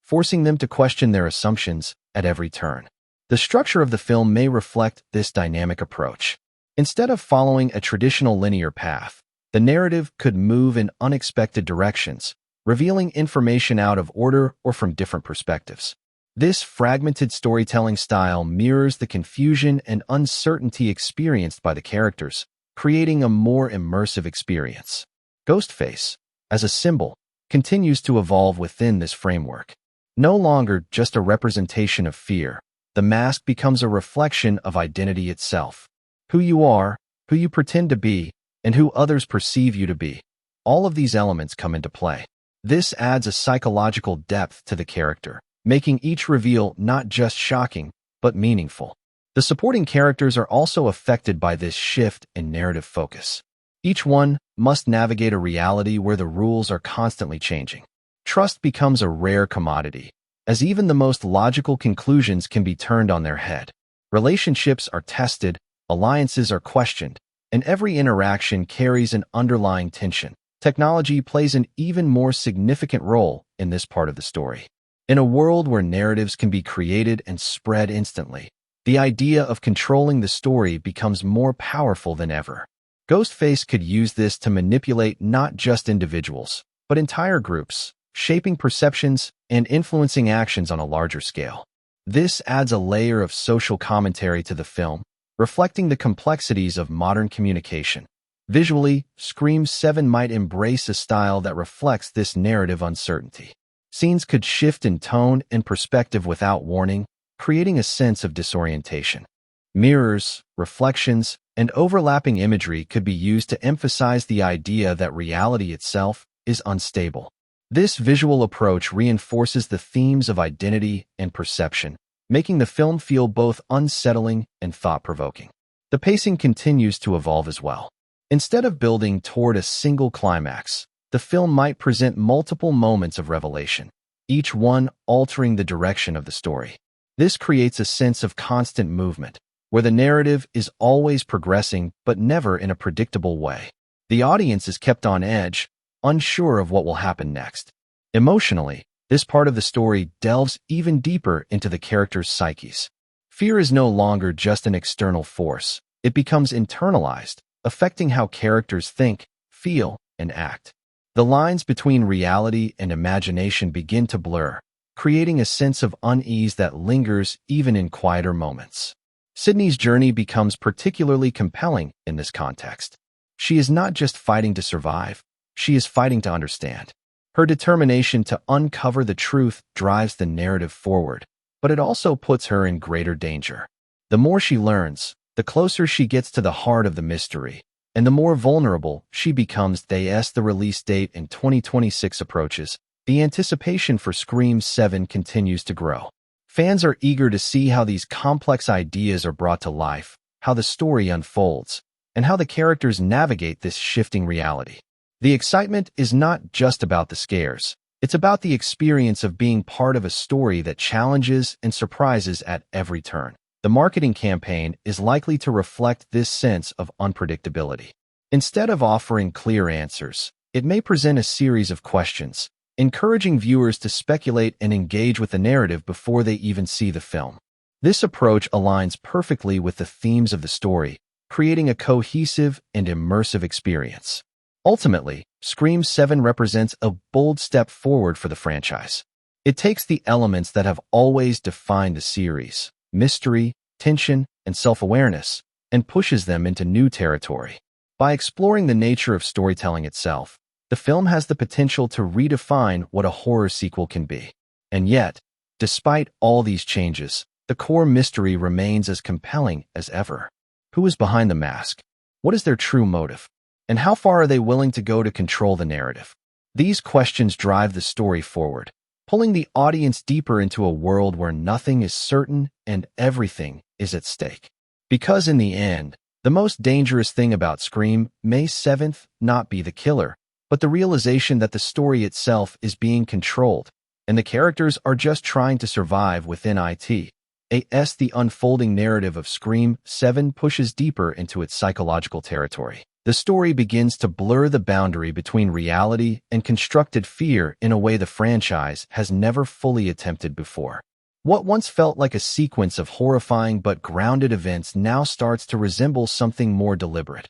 forcing them to question their assumptions at every turn. The structure of the film may reflect this dynamic approach. Instead of following a traditional linear path, the narrative could move in unexpected directions, revealing information out of order or from different perspectives. This fragmented storytelling style mirrors the confusion and uncertainty experienced by the characters, creating a more immersive experience. Ghostface, as a symbol, continues to evolve within this framework. No longer just a representation of fear, the mask becomes a reflection of identity itself. Who you are, who you pretend to be, and who others perceive you to be. All of these elements come into play. This adds a psychological depth to the character, making each reveal not just shocking, but meaningful. The supporting characters are also affected by this shift in narrative focus. Each one must navigate a reality where the rules are constantly changing. Trust becomes a rare commodity, as even the most logical conclusions can be turned on their head. Relationships are tested, alliances are questioned, and every interaction carries an underlying tension. Technology plays an even more significant role in this part of the story. In a world where narratives can be created and spread instantly, the idea of controlling the story becomes more powerful than ever. Ghostface could use this to manipulate not just individuals, but entire groups, shaping perceptions and influencing actions on a larger scale. This adds a layer of social commentary to the film, reflecting the complexities of modern communication. Visually, Scream 7 might embrace a style that reflects this narrative uncertainty. Scenes could shift in tone and perspective without warning, creating a sense of disorientation. Mirrors, reflections, and overlapping imagery could be used to emphasize the idea that reality itself is unstable. This visual approach reinforces the themes of identity and perception, making the film feel both unsettling and thought-provoking. The pacing continues to evolve as well. Instead of building toward a single climax, the film might present multiple moments of revelation, each one altering the direction of the story. This creates a sense of constant movement, where the narrative is always progressing but never in a predictable way. The audience is kept on edge, unsure of what will happen next. Emotionally, this part of the story delves even deeper into the characters' psyches. Fear is no longer just an external force. It becomes internalized, affecting how characters think, feel, and act. The lines between reality and imagination begin to blur, creating a sense of unease that lingers even in quieter moments. Sidney's journey becomes particularly compelling in this context. She is not just fighting to survive, she is fighting to understand. Her determination to uncover the truth drives the narrative forward, but it also puts her in greater danger. The more she learns, the closer she gets to the heart of the mystery, and the more vulnerable she becomes. As the release date in 2026 approaches, the anticipation for Scream 7 continues to grow. Fans are eager to see how these complex ideas are brought to life, how the story unfolds, and how the characters navigate this shifting reality. The excitement is not just about the scares. It's about the experience of being part of a story that challenges and surprises at every turn. The marketing campaign is likely to reflect this sense of unpredictability. Instead of offering clear answers, it may present a series of questions, encouraging viewers to speculate and engage with the narrative before they even see the film. This approach aligns perfectly with the themes of the story, creating a cohesive and immersive experience. Ultimately, Scream 7 represents a bold step forward for the franchise. It takes the elements that have always defined the series, mystery, tension, and self-awareness, and pushes them into new territory. By exploring the nature of storytelling itself, the film has the potential to redefine what a horror sequel can be. And yet, despite all these changes, the core mystery remains as compelling as ever. Who is behind the mask? What is their true motive? And how far are they willing to go to control the narrative? These questions drive the story forward, pulling the audience deeper into a world where nothing is certain and everything is at stake. Because in the end, the most dangerous thing about Scream may 7th not be the killer, but the realization that the story itself is being controlled, and the characters are just trying to survive within it. The unfolding narrative of Scream 7 pushes deeper into its psychological territory. The story begins to blur the boundary between reality and constructed fear in a way the franchise has never fully attempted before. What once felt like a sequence of horrifying but grounded events now starts to resemble something more deliberate,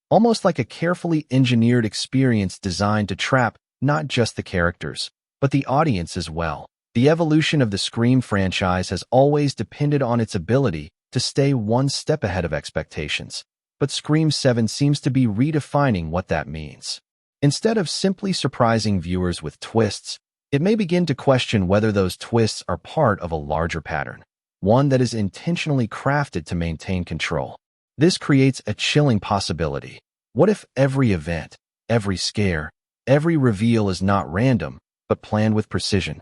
almost like a carefully engineered experience designed to trap not just the characters, but the audience as well. The evolution of the Scream franchise has always depended on its ability to stay one step ahead of expectations, but Scream 7 seems to be redefining what that means. Instead of simply surprising viewers with twists, it may begin to question whether those twists are part of a larger pattern, one that is intentionally crafted to maintain control. This creates a chilling possibility. What if every event, every scare, every reveal is not random, but planned with precision?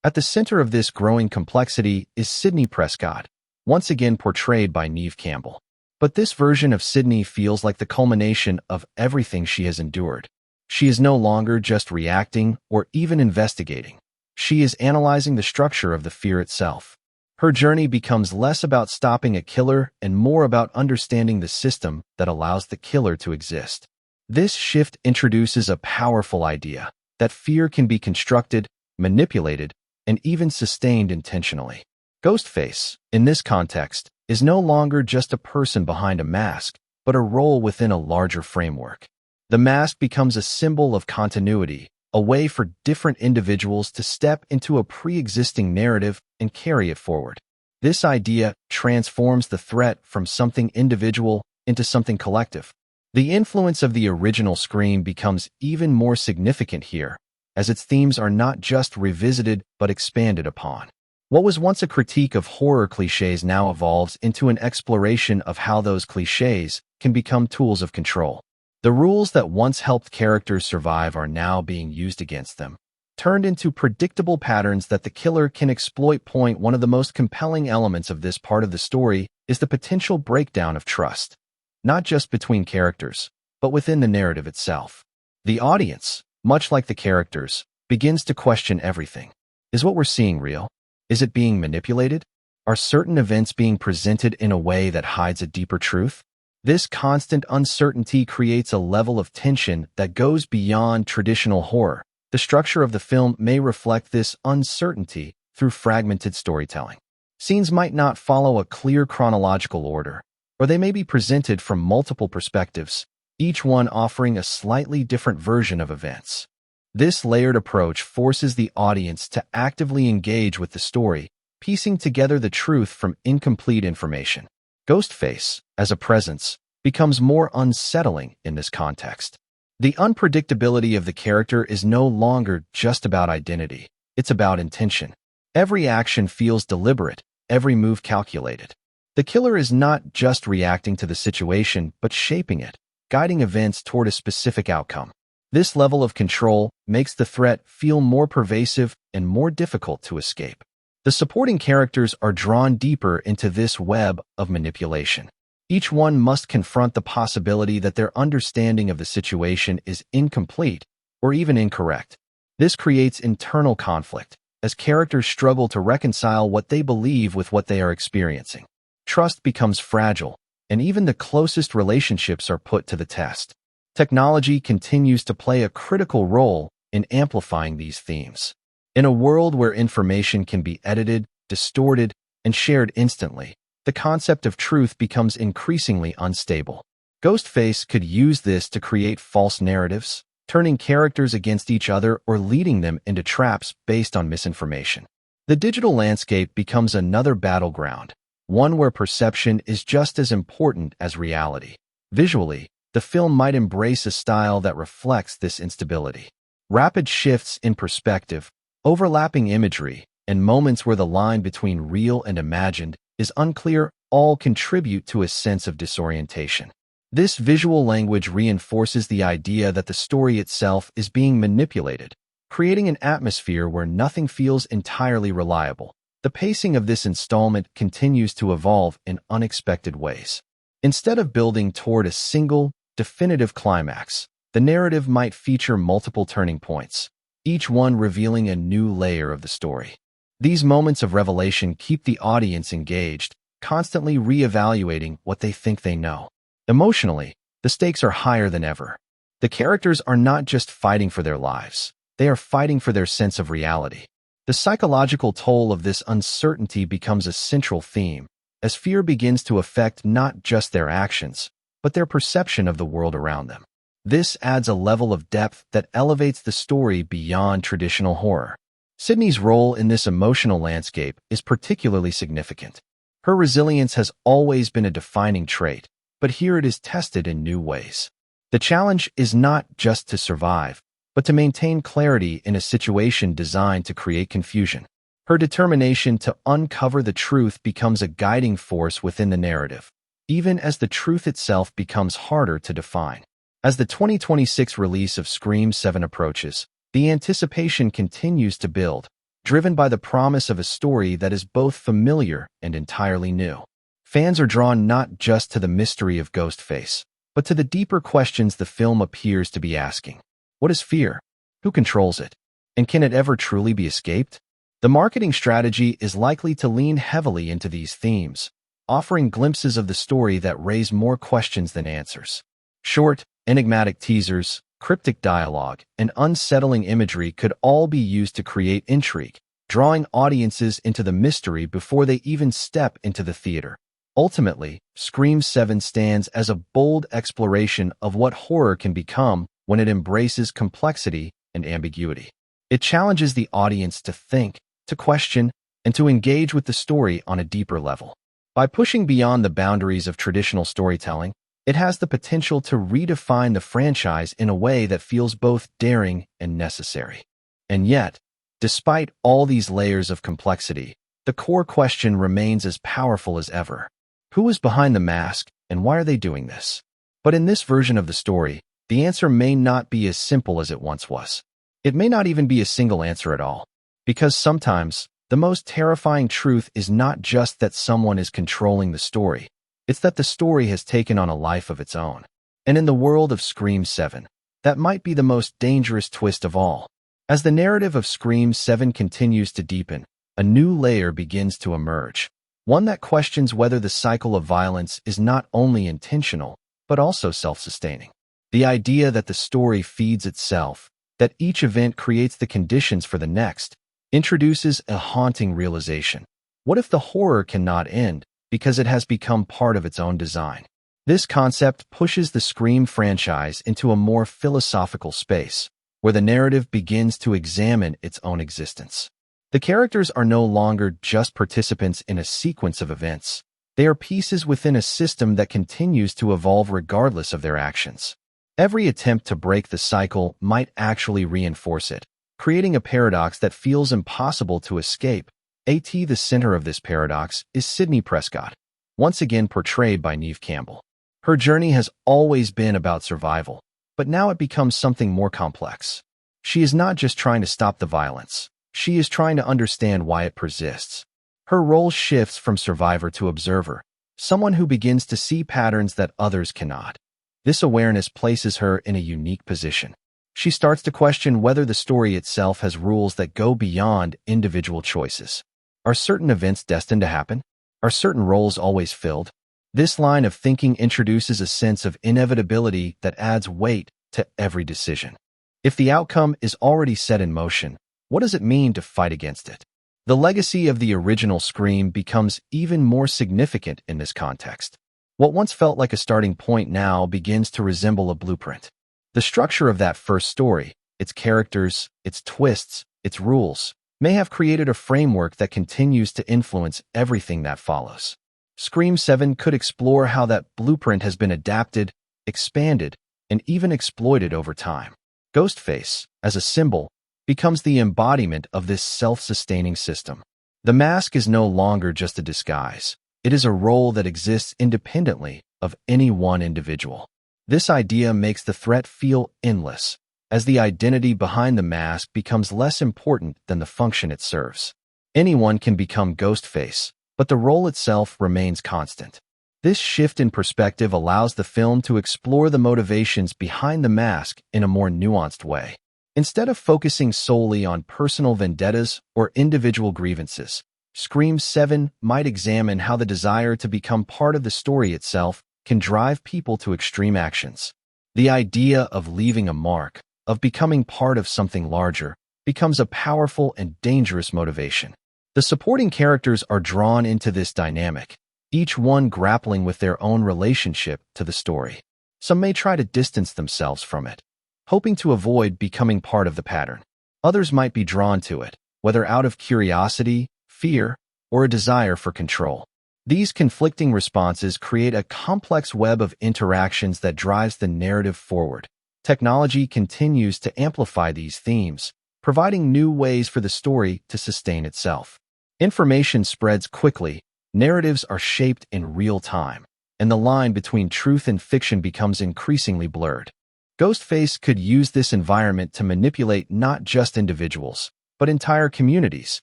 At the center of this growing complexity is Sidney Prescott, once again portrayed by Neve Campbell. But this version of Sidney feels like the culmination of everything she has endured. She is no longer just reacting or even investigating. She is analyzing the structure of the fear itself. Her journey becomes less about stopping a killer and more about understanding the system that allows the killer to exist. This shift introduces a powerful idea that fear can be constructed, manipulated, and even sustained intentionally. Ghostface, in this context, is no longer just a person behind a mask, but a role within a larger framework. The mask becomes a symbol of continuity, a way for different individuals to step into a pre-existing narrative and carry it forward. This idea transforms the threat from something individual into something collective. The influence of the original Scream becomes even more significant here, as its themes are not just revisited but expanded upon. What was once a critique of horror cliches now evolves into an exploration of how those cliches can become tools of control. The rules that once helped characters survive are now being used against them, turned into predictable patterns that the killer can exploit. One of the most compelling elements of this part of the story is the potential breakdown of trust, not just between characters, but within the narrative itself. The audience, much like the characters, begins to question everything. Is what we're seeing real? Is it being manipulated? Are certain events being presented in a way that hides a deeper truth? This constant uncertainty creates a level of tension that goes beyond traditional horror. The structure of the film may reflect this uncertainty through fragmented storytelling. Scenes might not follow a clear chronological order, or they may be presented from multiple perspectives, each one offering a slightly different version of events. This layered approach forces the audience to actively engage with the story, piecing together the truth from incomplete information. Ghostface, as a presence, becomes more unsettling in this context. The unpredictability of the character is no longer just about identity, it's about intention. Every action feels deliberate, every move calculated. The killer is not just reacting to the situation, but shaping it, guiding events toward a specific outcome. This level of control makes the threat feel more pervasive and more difficult to escape. The supporting characters are drawn deeper into this web of manipulation. Each one must confront the possibility that their understanding of the situation is incomplete or even incorrect. This creates internal conflict, as characters struggle to reconcile what they believe with what they are experiencing. Trust becomes fragile, and even the closest relationships are put to the test. Technology continues to play a critical role in amplifying these themes. In a world where information can be edited, distorted, and shared instantly, the concept of truth becomes increasingly unstable. Ghostface could use this to create false narratives, turning characters against each other or leading them into traps based on misinformation. The digital landscape becomes another battleground, one where perception is just as important as reality. Visually, the film might embrace a style that reflects this instability. Rapid shifts in perspective, overlapping imagery, and moments where the line between real and imagined is unclear all contribute to a sense of disorientation. This visual language reinforces the idea that the story itself is being manipulated, creating an atmosphere where nothing feels entirely reliable. The pacing of this installment continues to evolve in unexpected ways. Instead of building toward a single, definitive climax, the narrative might feature multiple turning points, each one revealing a new layer of the story. These moments of revelation keep the audience engaged, constantly reevaluating what they think they know. Emotionally, the stakes are higher than ever. The characters are not just fighting for their lives, they are fighting for their sense of reality. The psychological toll of this uncertainty becomes a central theme, as fear begins to affect not just their actions, but their perception of the world around them. This adds a level of depth that elevates the story beyond traditional horror. Sidney's role in this emotional landscape is particularly significant. Her resilience has always been a defining trait, but here it is tested in new ways. The challenge is not just to survive, but to maintain clarity in a situation designed to create confusion. Her determination to uncover the truth becomes a guiding force within the narrative, even as the truth itself becomes harder to define. As the 2026 release of Scream 7 approaches, the anticipation continues to build, driven by the promise of a story that is both familiar and entirely new. Fans are drawn not just to the mystery of Ghostface, but to the deeper questions the film appears to be asking. What is fear? Who controls it? And can it ever truly be escaped? The marketing strategy is likely to lean heavily into these themes, offering glimpses of the story that raise more questions than answers. Short, enigmatic teasers, cryptic dialogue, and unsettling imagery could all be used to create intrigue, drawing audiences into the mystery before they even step into the theater. Ultimately, Scream 7 stands as a bold exploration of what horror can become when it embraces complexity and ambiguity. It challenges the audience to think, to question, and to engage with the story on a deeper level. By pushing beyond the boundaries of traditional storytelling, it has the potential to redefine the franchise in a way that feels both daring and necessary. And yet, despite all these layers of complexity, the core question remains as powerful as ever. Who is behind the mask, and why are they doing this? But in this version of the story, the answer may not be as simple as it once was. It may not even be a single answer at all. Because sometimes, the most terrifying truth is not just that someone is controlling the story, it's that the story has taken on a life of its own. And in the world of Scream 7, that might be the most dangerous twist of all. As the narrative of Scream 7 continues to deepen, a new layer begins to emerge. One that questions whether the cycle of violence is not only intentional, but also self-sustaining. The idea that the story feeds itself, that each event creates the conditions for the next, introduces a haunting realization. What if the horror cannot end because it has become part of its own design? This concept pushes the Scream franchise into a more philosophical space, where the narrative begins to examine its own existence. The characters are no longer just participants in a sequence of events. They are pieces within a system that continues to evolve regardless of their actions. Every attempt to break the cycle might actually reinforce it, creating a paradox that feels impossible to escape. The center of this paradox is Sidney Prescott, once again portrayed by Neve Campbell. Her journey has always been about survival, but now it becomes something more complex. She is not just trying to stop the violence, she is trying to understand why it persists. Her role shifts from survivor to observer, someone who begins to see patterns that others cannot. This awareness places her in a unique position. She starts to question whether the story itself has rules that go beyond individual choices. Are certain events destined to happen? Are certain roles always filled? This line of thinking introduces a sense of inevitability that adds weight to every decision. If the outcome is already set in motion, what does it mean to fight against it? The legacy of the original Scream becomes even more significant in this context. What once felt like a starting point now begins to resemble a blueprint. The structure of that first story, its characters, its twists, its rules, may have created a framework that continues to influence everything that follows. Scream 7 could explore how that blueprint has been adapted, expanded, and even exploited over time. Ghostface, as a symbol, becomes the embodiment of this self-sustaining system. The mask is no longer just a disguise. It is a role that exists independently of any one individual. This idea makes the threat feel endless, as the identity behind the mask becomes less important than the function it serves. Anyone can become Ghostface, but the role itself remains constant. This shift in perspective allows the film to explore the motivations behind the mask in a more nuanced way. Instead of focusing solely on personal vendettas or individual grievances, Scream 7 might examine how the desire to become part of the story itself can drive people to extreme actions. The idea of leaving a mark, of becoming part of something larger, becomes a powerful and dangerous motivation. The supporting characters are drawn into this dynamic, each one grappling with their own relationship to the story. Some may try to distance themselves from it, hoping to avoid becoming part of the pattern. Others might be drawn to it, whether out of curiosity, fear, or a desire for control. These conflicting responses create a complex web of interactions that drives the narrative forward. Technology continues to amplify these themes, providing new ways for the story to sustain itself. Information spreads quickly, narratives are shaped in real time, and the line between truth and fiction becomes increasingly blurred. Ghostface could use this environment to manipulate not just individuals, but entire communities,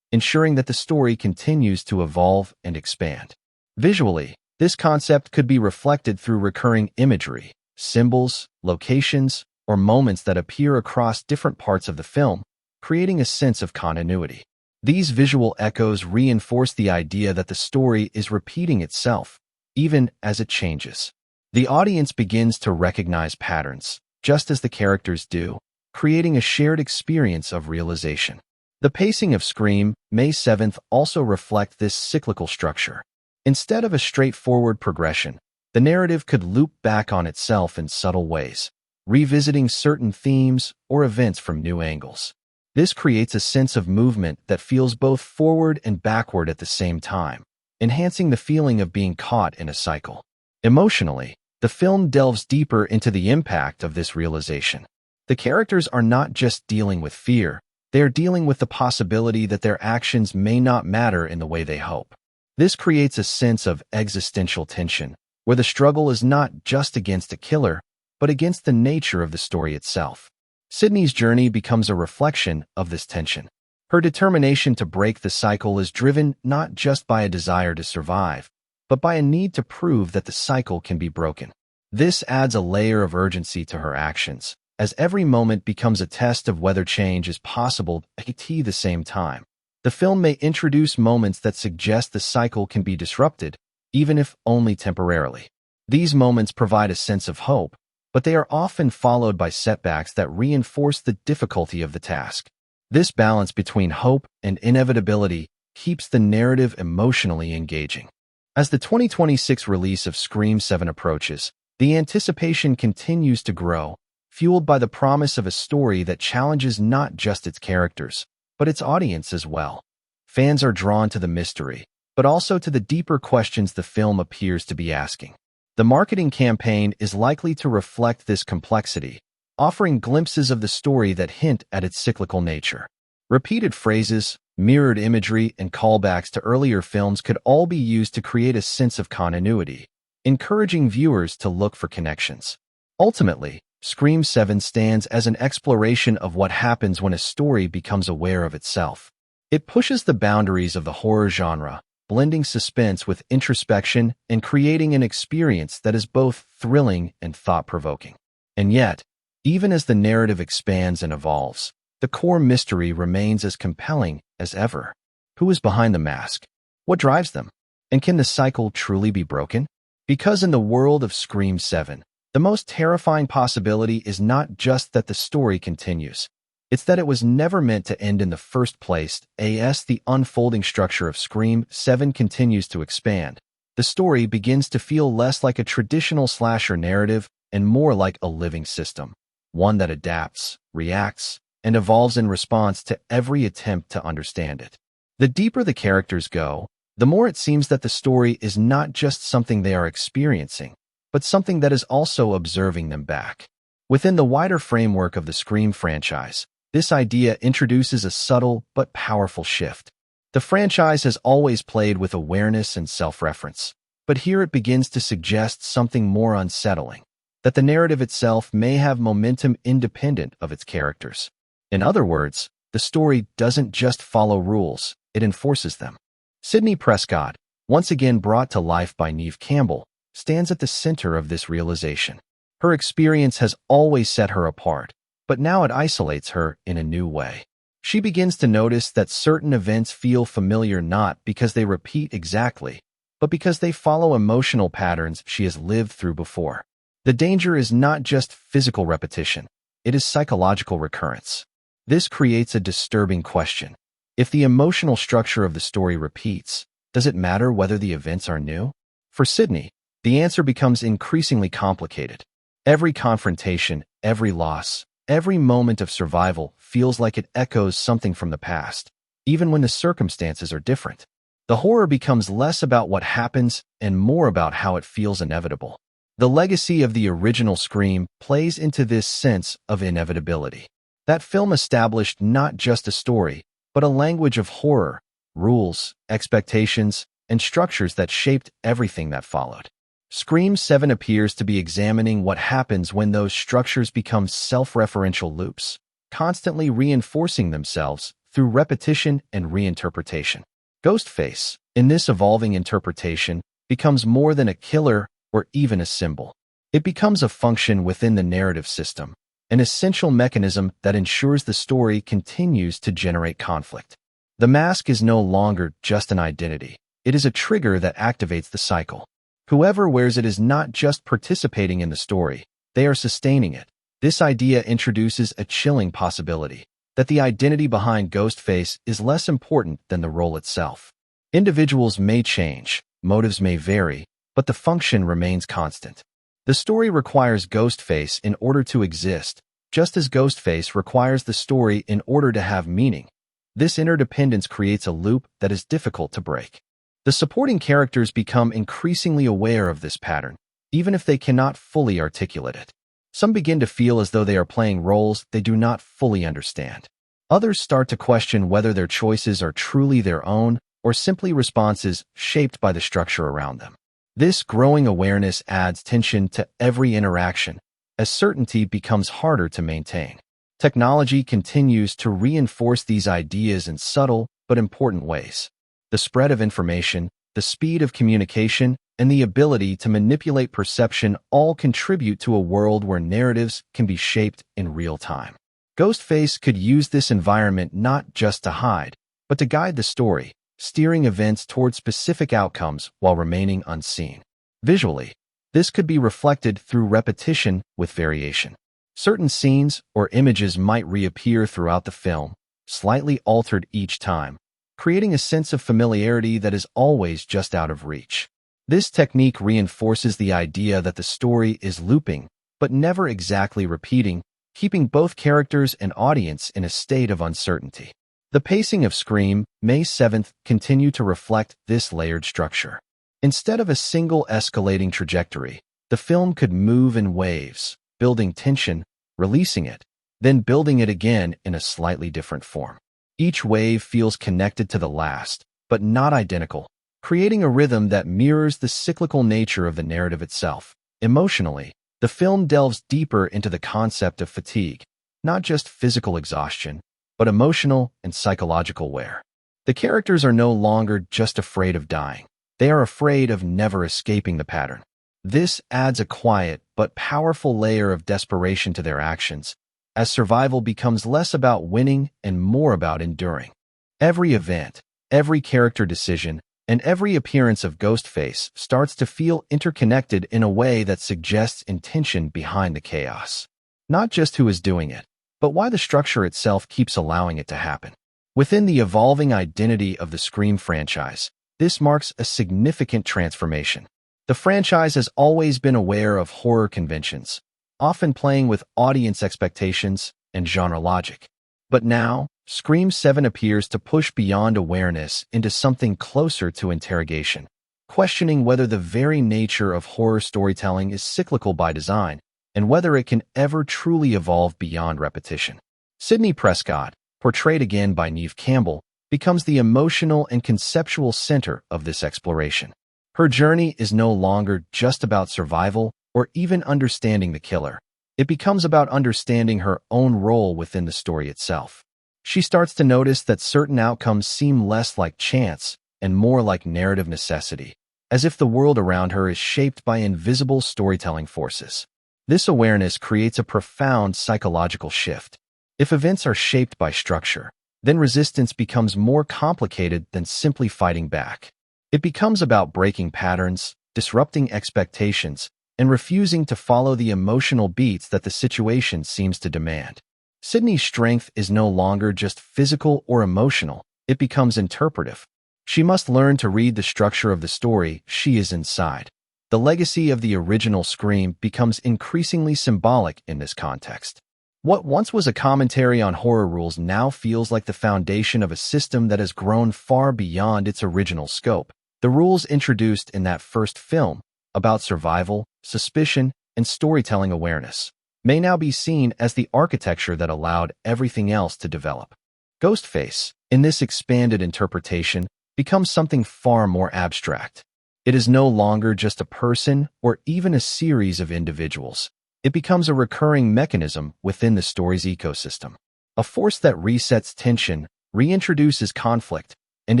ensuring that the story continues to evolve and expand. Visually, this concept could be reflected through recurring imagery, symbols, locations, or moments that appear across different parts of the film, creating a sense of continuity. These visual echoes reinforce the idea that the story is repeating itself, even as it changes. The audience begins to recognize patterns, just as the characters do, creating a shared experience of realization. The pacing of Scream, May 7th also reflect this cyclical structure. Instead of a straightforward progression, the narrative could loop back on itself in subtle ways, revisiting certain themes or events from new angles. This creates a sense of movement that feels both forward and backward at the same time, enhancing the feeling of being caught in a cycle. Emotionally, the film delves deeper into the impact of this realization. The characters are not just dealing with fear, They are dealing with the possibility that their actions may not matter in the way they hope. This creates a sense of existential tension, where the struggle is not just against a killer, but against the nature of the story itself. Sidney's journey becomes a reflection of this tension. Her determination to break the cycle is driven not just by a desire to survive, but by a need to prove that the cycle can be broken. This adds a layer of urgency to her actions, as every moment becomes a test of whether change is possible at the same time. The film may introduce moments that suggest the cycle can be disrupted, even if only temporarily. These moments provide a sense of hope, but they are often followed by setbacks that reinforce the difficulty of the task. This balance between hope and inevitability keeps the narrative emotionally engaging. As the 2026 release of Scream 7 approaches, the anticipation continues to grow, fueled by the promise of a story that challenges not just its characters, but its audience as well. Fans are drawn to the mystery, but also to the deeper questions the film appears to be asking. The marketing campaign is likely to reflect this complexity, offering glimpses of the story that hint at its cyclical nature. Repeated phrases, mirrored imagery, and callbacks to earlier films could all be used to create a sense of continuity, encouraging viewers to look for connections. Ultimately, Scream 7 stands as an exploration of what happens when a story becomes aware of itself. It pushes the boundaries of the horror genre, blending suspense with introspection and creating an experience that is both thrilling and thought-provoking. And yet, even as the narrative expands and evolves, the core mystery remains as compelling as ever. Who is behind the mask? What drives them? And can the cycle truly be broken? Because in the world of Scream 7, the most terrifying possibility is not just that the story continues. It's that it was never meant to end in the first place. As the unfolding structure of Scream 7 continues to expand, the story begins to feel less like a traditional slasher narrative and more like a living system, one that adapts, reacts, and evolves in response to every attempt to understand it. The deeper the characters go, the more it seems that the story is not just something they are experiencing, but something that is also observing them back. Within the wider framework of the Scream franchise, this idea introduces a subtle but powerful shift. The franchise has always played with awareness and self-reference, but here it begins to suggest something more unsettling, that the narrative itself may have momentum independent of its characters. In other words, the story doesn't just follow rules, it enforces them. Sidney Prescott, once again brought to life by Neve Campbell, stands at the center of this realization. Her experience has always set her apart, but now it isolates her in a new way. She begins to notice that certain events feel familiar not because they repeat exactly, but because they follow emotional patterns she has lived through before. The danger is not just physical repetition, it is psychological recurrence. This creates a disturbing question. If the emotional structure of the story repeats, does it matter whether the events are new? For Sidney, the answer becomes increasingly complicated. Every confrontation, every loss, every moment of survival feels like it echoes something from the past, even when the circumstances are different. The horror becomes less about what happens and more about how it feels inevitable. The legacy of the original Scream plays into this sense of inevitability. That film established not just a story, but a language of horror, rules, expectations, and structures that shaped everything that followed. Scream 7 appears to be examining what happens when those structures become self-referential loops, constantly reinforcing themselves through repetition and reinterpretation. Ghostface, in this evolving interpretation, becomes more than a killer or even a symbol. It becomes a function within the narrative system, an essential mechanism that ensures the story continues to generate conflict. The mask is no longer just an identity. It is a trigger that activates the cycle. Whoever wears it is not just participating in the story, they are sustaining it. This idea introduces a chilling possibility, that the identity behind Ghostface is less important than the role itself. Individuals may change, motives may vary, but the function remains constant. The story requires Ghostface in order to exist, just as Ghostface requires the story in order to have meaning. This interdependence creates a loop that is difficult to break. The supporting characters become increasingly aware of this pattern, even if they cannot fully articulate it. Some begin to feel as though they are playing roles they do not fully understand. Others start to question whether their choices are truly their own or simply responses shaped by the structure around them. This growing awareness adds tension to every interaction, as certainty becomes harder to maintain. Technology continues to reinforce these ideas in subtle but important ways. The spread of information, the speed of communication, and the ability to manipulate perception all contribute to a world where narratives can be shaped in real time. Ghostface could use this environment not just to hide, but to guide the story, steering events toward specific outcomes while remaining unseen. Visually, this could be reflected through repetition with variation. Certain scenes or images might reappear throughout the film, slightly altered each time, creating a sense of familiarity that is always just out of reach. This technique reinforces the idea that the story is looping, but never exactly repeating, keeping both characters and audience in a state of uncertainty. The pacing of Scream, May 7th, continued to reflect this layered structure. Instead of a single escalating trajectory, the film could move in waves, building tension, releasing it, then building it again in a slightly different form. Each wave feels connected to the last, but not identical, creating a rhythm that mirrors the cyclical nature of the narrative itself. Emotionally, the film delves deeper into the concept of fatigue, not just physical exhaustion, but emotional and psychological wear. The characters are no longer just afraid of dying. They are afraid of never escaping the pattern. This adds a quiet but powerful layer of desperation to their actions, as survival becomes less about winning and more about enduring. Every event, every character decision, and every appearance of Ghostface starts to feel interconnected in a way that suggests intention behind the chaos. Not just who is doing it, but why the structure itself keeps allowing it to happen. Within the evolving identity of the Scream franchise, this marks a significant transformation. The franchise has always been aware of horror conventions, often playing with audience expectations and genre logic. But now, Scream 7 appears to push beyond awareness into something closer to interrogation, questioning whether the very nature of horror storytelling is cyclical by design and whether it can ever truly evolve beyond repetition. Sidney Prescott, portrayed again by Neve Campbell, becomes the emotional and conceptual center of this exploration. Her journey is no longer just about survival or even understanding the killer. It becomes about understanding her own role within the story itself. She starts to notice that certain outcomes seem less like chance and more like narrative necessity, as if the world around her is shaped by invisible storytelling forces. This awareness creates a profound psychological shift. If events are shaped by structure, then resistance becomes more complicated than simply fighting back. It becomes about breaking patterns, disrupting expectations, and refusing to follow the emotional beats that the situation seems to demand. Sidney's strength is no longer just physical or emotional, it becomes interpretive. She must learn to read the structure of the story she is inside. The legacy of the original Scream becomes increasingly symbolic in this context. What once was a commentary on horror rules now feels like the foundation of a system that has grown far beyond its original scope. The rules introduced in that first film, about survival, suspicion, and storytelling awareness, may now be seen as the architecture that allowed everything else to develop. Ghostface, in this expanded interpretation, becomes something far more abstract. It is no longer just a person or even a series of individuals. It becomes a recurring mechanism within the story's ecosystem, a force that resets tension, reintroduces conflict, and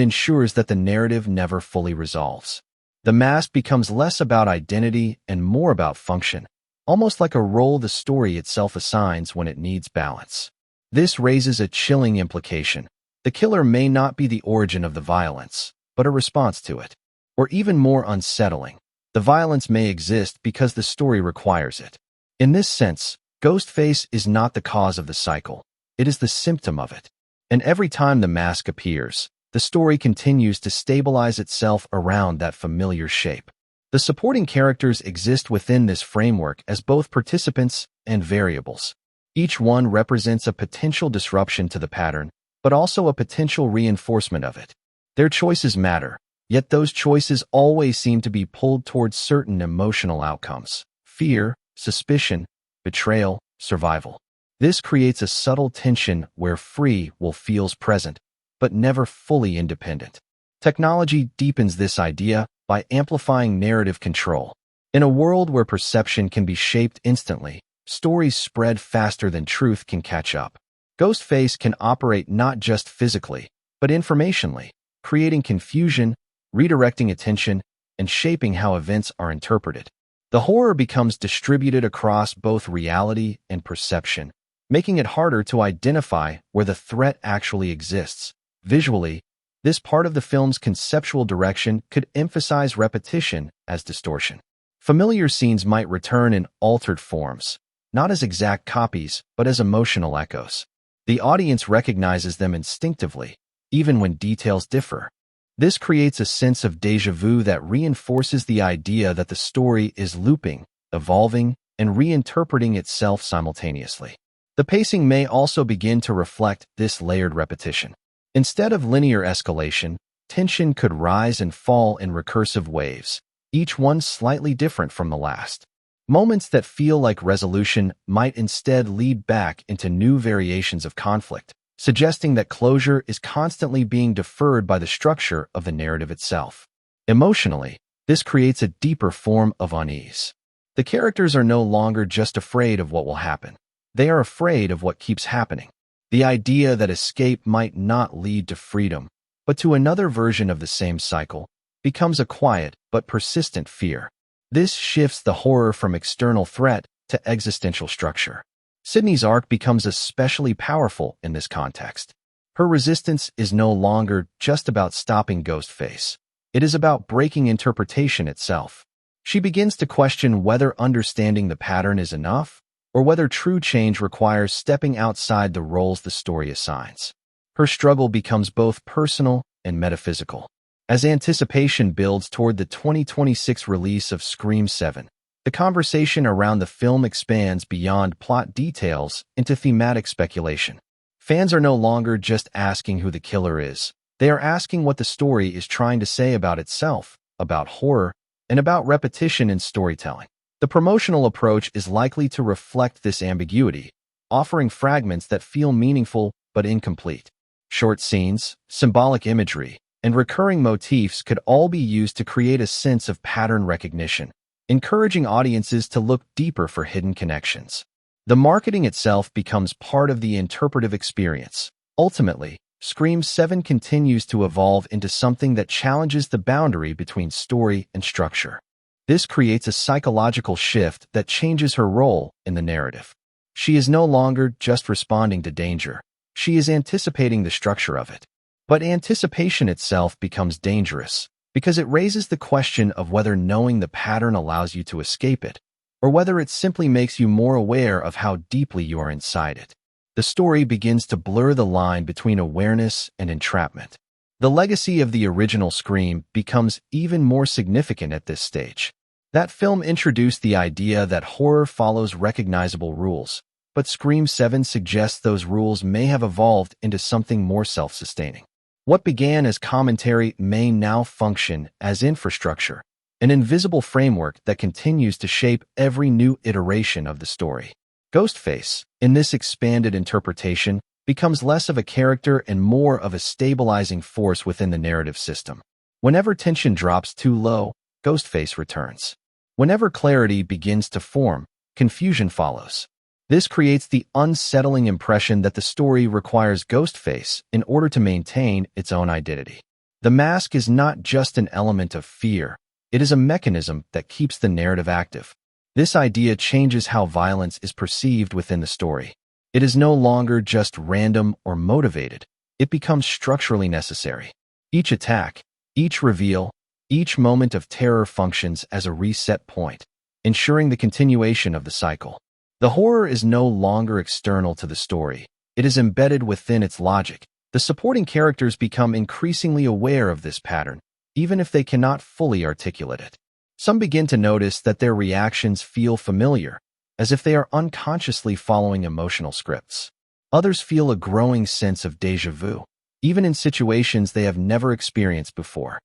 ensures that the narrative never fully resolves. The mask becomes less about identity and more about function, almost like a role the story itself assigns when it needs balance. This raises a chilling implication. The killer may not be the origin of the violence, but a response to it. Or even more unsettling, the violence may exist because the story requires it. In this sense, Ghostface is not the cause of the cycle, it is the symptom of it. And every time the mask appears, the story continues to stabilize itself around that familiar shape. The supporting characters exist within this framework as both participants and variables. Each one represents a potential disruption to the pattern, but also a potential reinforcement of it. Their choices matter, yet those choices always seem to be pulled towards certain emotional outcomes: fear, suspicion, betrayal, survival. This creates a subtle tension where free will feels present, but never fully independent. Technology deepens this idea by amplifying narrative control. In a world where perception can be shaped instantly, stories spread faster than truth can catch up. Ghostface can operate not just physically, but informationally, creating confusion, redirecting attention, and shaping how events are interpreted. The horror becomes distributed across both reality and perception, making it harder to identify where the threat actually exists. Visually, this part of the film's conceptual direction could emphasize repetition as distortion. Familiar scenes might return in altered forms, not as exact copies, but as emotional echoes. The audience recognizes them instinctively, even when details differ. This creates a sense of déjà vu that reinforces the idea that the story is looping, evolving, and reinterpreting itself simultaneously. The pacing may also begin to reflect this layered repetition. Instead of linear escalation, tension could rise and fall in recursive waves, each one slightly different from the last. Moments that feel like resolution might instead lead back into new variations of conflict, suggesting that closure is constantly being deferred by the structure of the narrative itself. Emotionally, this creates a deeper form of unease. The characters are no longer just afraid of what will happen. They are afraid of what keeps happening. The idea that escape might not lead to freedom, but to another version of the same cycle, becomes a quiet but persistent fear. This shifts the horror from external threat to existential structure. Sidney's arc becomes especially powerful in this context. Her resistance is no longer just about stopping Ghostface. It is about breaking interpretation itself. She begins to question whether understanding the pattern is enough, or whether true change requires stepping outside the roles the story assigns. Her struggle becomes both personal and metaphysical. As anticipation builds toward the 2026 release of Scream 7, the conversation around the film expands beyond plot details into thematic speculation. Fans are no longer just asking who the killer is. They are asking what the story is trying to say about itself, about horror, and about repetition in storytelling. The promotional approach is likely to reflect this ambiguity, offering fragments that feel meaningful but incomplete. Short scenes, symbolic imagery, and recurring motifs could all be used to create a sense of pattern recognition, encouraging audiences to look deeper for hidden connections. The marketing itself becomes part of the interpretive experience. Ultimately, Scream 7 continues to evolve into something that challenges the boundary between story and structure. This creates a psychological shift that changes her role in the narrative. She is no longer just responding to danger. She is anticipating the structure of it. But anticipation itself becomes dangerous because it raises the question of whether knowing the pattern allows you to escape it, or whether it simply makes you more aware of how deeply you are inside it. The story begins to blur the line between awareness and entrapment. The legacy of the original Scream becomes even more significant at this stage. That film introduced the idea that horror follows recognizable rules, but Scream 7 suggests those rules may have evolved into something more self-sustaining. What began as commentary may now function as infrastructure, an invisible framework that continues to shape every new iteration of the story. Ghostface, in this expanded interpretation, becomes less of a character and more of a stabilizing force within the narrative system. Whenever tension drops too low, Ghostface returns. Whenever clarity begins to form, confusion follows. This creates the unsettling impression that the story requires Ghostface in order to maintain its own identity. The mask is not just an element of fear, it is a mechanism that keeps the narrative active. This idea changes how violence is perceived within the story. It is no longer just random or motivated, it becomes structurally necessary. Each attack, each reveal, each moment of terror functions as a reset point, ensuring the continuation of the cycle. The horror is no longer external to the story. It is embedded within its logic. The supporting characters become increasingly aware of this pattern, even if they cannot fully articulate it. Some begin to notice that their reactions feel familiar, as if they are unconsciously following emotional scripts. Others feel a growing sense of déjà vu, even in situations they have never experienced before.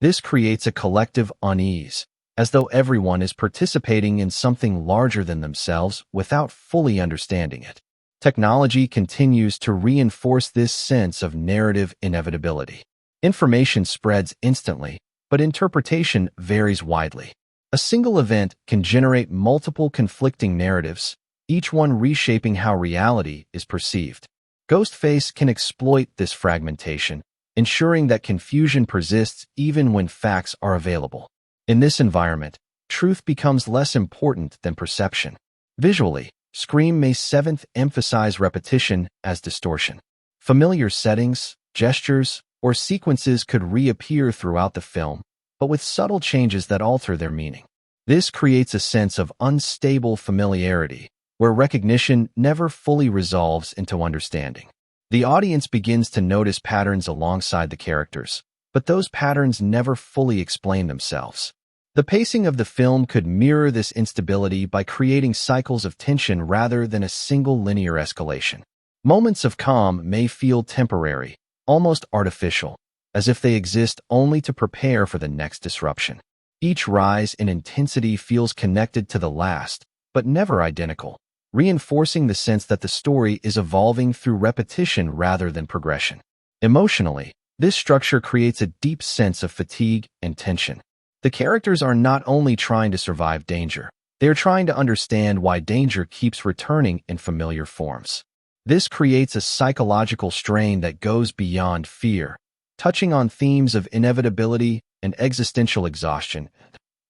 This creates a collective unease, as though everyone is participating in something larger than themselves without fully understanding it. Technology continues to reinforce this sense of narrative inevitability. Information spreads instantly, but interpretation varies widely. A single event can generate multiple conflicting narratives, each one reshaping how reality is perceived. Ghostface can exploit this fragmentation, ensuring that confusion persists even when facts are available. In this environment, truth becomes less important than perception. Visually, Scream 7 emphasize repetition as distortion. Familiar settings, gestures, or sequences could reappear throughout the film, but with subtle changes that alter their meaning. This creates a sense of unstable familiarity, where recognition never fully resolves into understanding. The audience begins to notice patterns alongside the characters, but those patterns never fully explain themselves. The pacing of the film could mirror this instability by creating cycles of tension rather than a single linear escalation. Moments of calm may feel temporary, almost artificial, as if they exist only to prepare for the next disruption. Each rise in intensity feels connected to the last, but never identical, reinforcing the sense that the story is evolving through repetition rather than progression. Emotionally, this structure creates a deep sense of fatigue and tension. The characters are not only trying to survive danger, they are trying to understand why danger keeps returning in familiar forms. This creates a psychological strain that goes beyond fear, touching on themes of inevitability and existential exhaustion.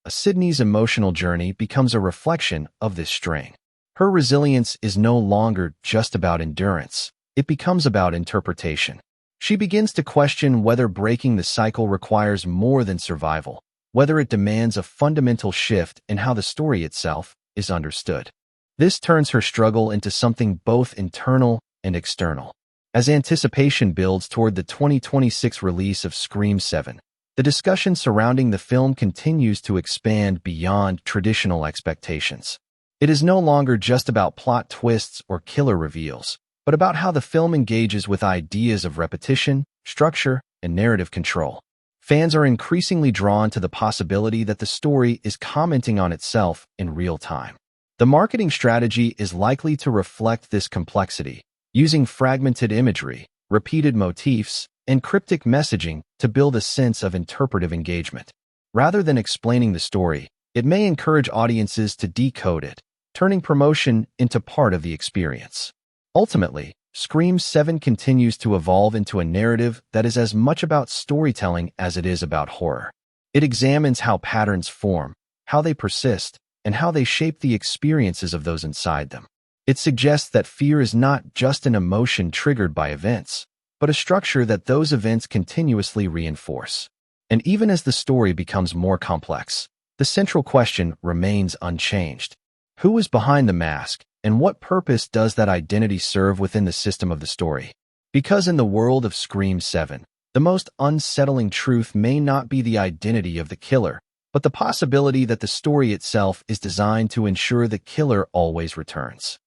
Sidney's emotional journey becomes a reflection of this strain. Her resilience is no longer just about endurance, it becomes about interpretation. She begins to question whether breaking the cycle requires more than survival, whether it demands a fundamental shift in how the story itself is understood. This turns her struggle into something both internal and external. As anticipation builds toward the 2026 release of Scream 7, the discussion surrounding the film continues to expand beyond traditional expectations. It is no longer just about plot twists or killer reveals, but about how the film engages with ideas of repetition, structure, and narrative control. Fans are increasingly drawn to the possibility that the story is commenting on itself in real time. The marketing strategy is likely to reflect this complexity, using fragmented imagery, repeated motifs, and cryptic messaging to build a sense of interpretive engagement. Rather than explaining the story, it may encourage audiences to decode it, turning promotion into part of the experience. Ultimately, Scream 7 continues to evolve into a narrative that is as much about storytelling as it is about horror. It examines how patterns form, how they persist, and how they shape the experiences of those inside them. It suggests that fear is not just an emotion triggered by events, but a structure that those events continuously reinforce. And even as the story becomes more complex, the central question remains unchanged. Who is behind the mask, and what purpose does that identity serve within the system of the story? Because in the world of Scream 7, the most unsettling truth may not be the identity of the killer, but the possibility that the story itself is designed to ensure the killer always returns.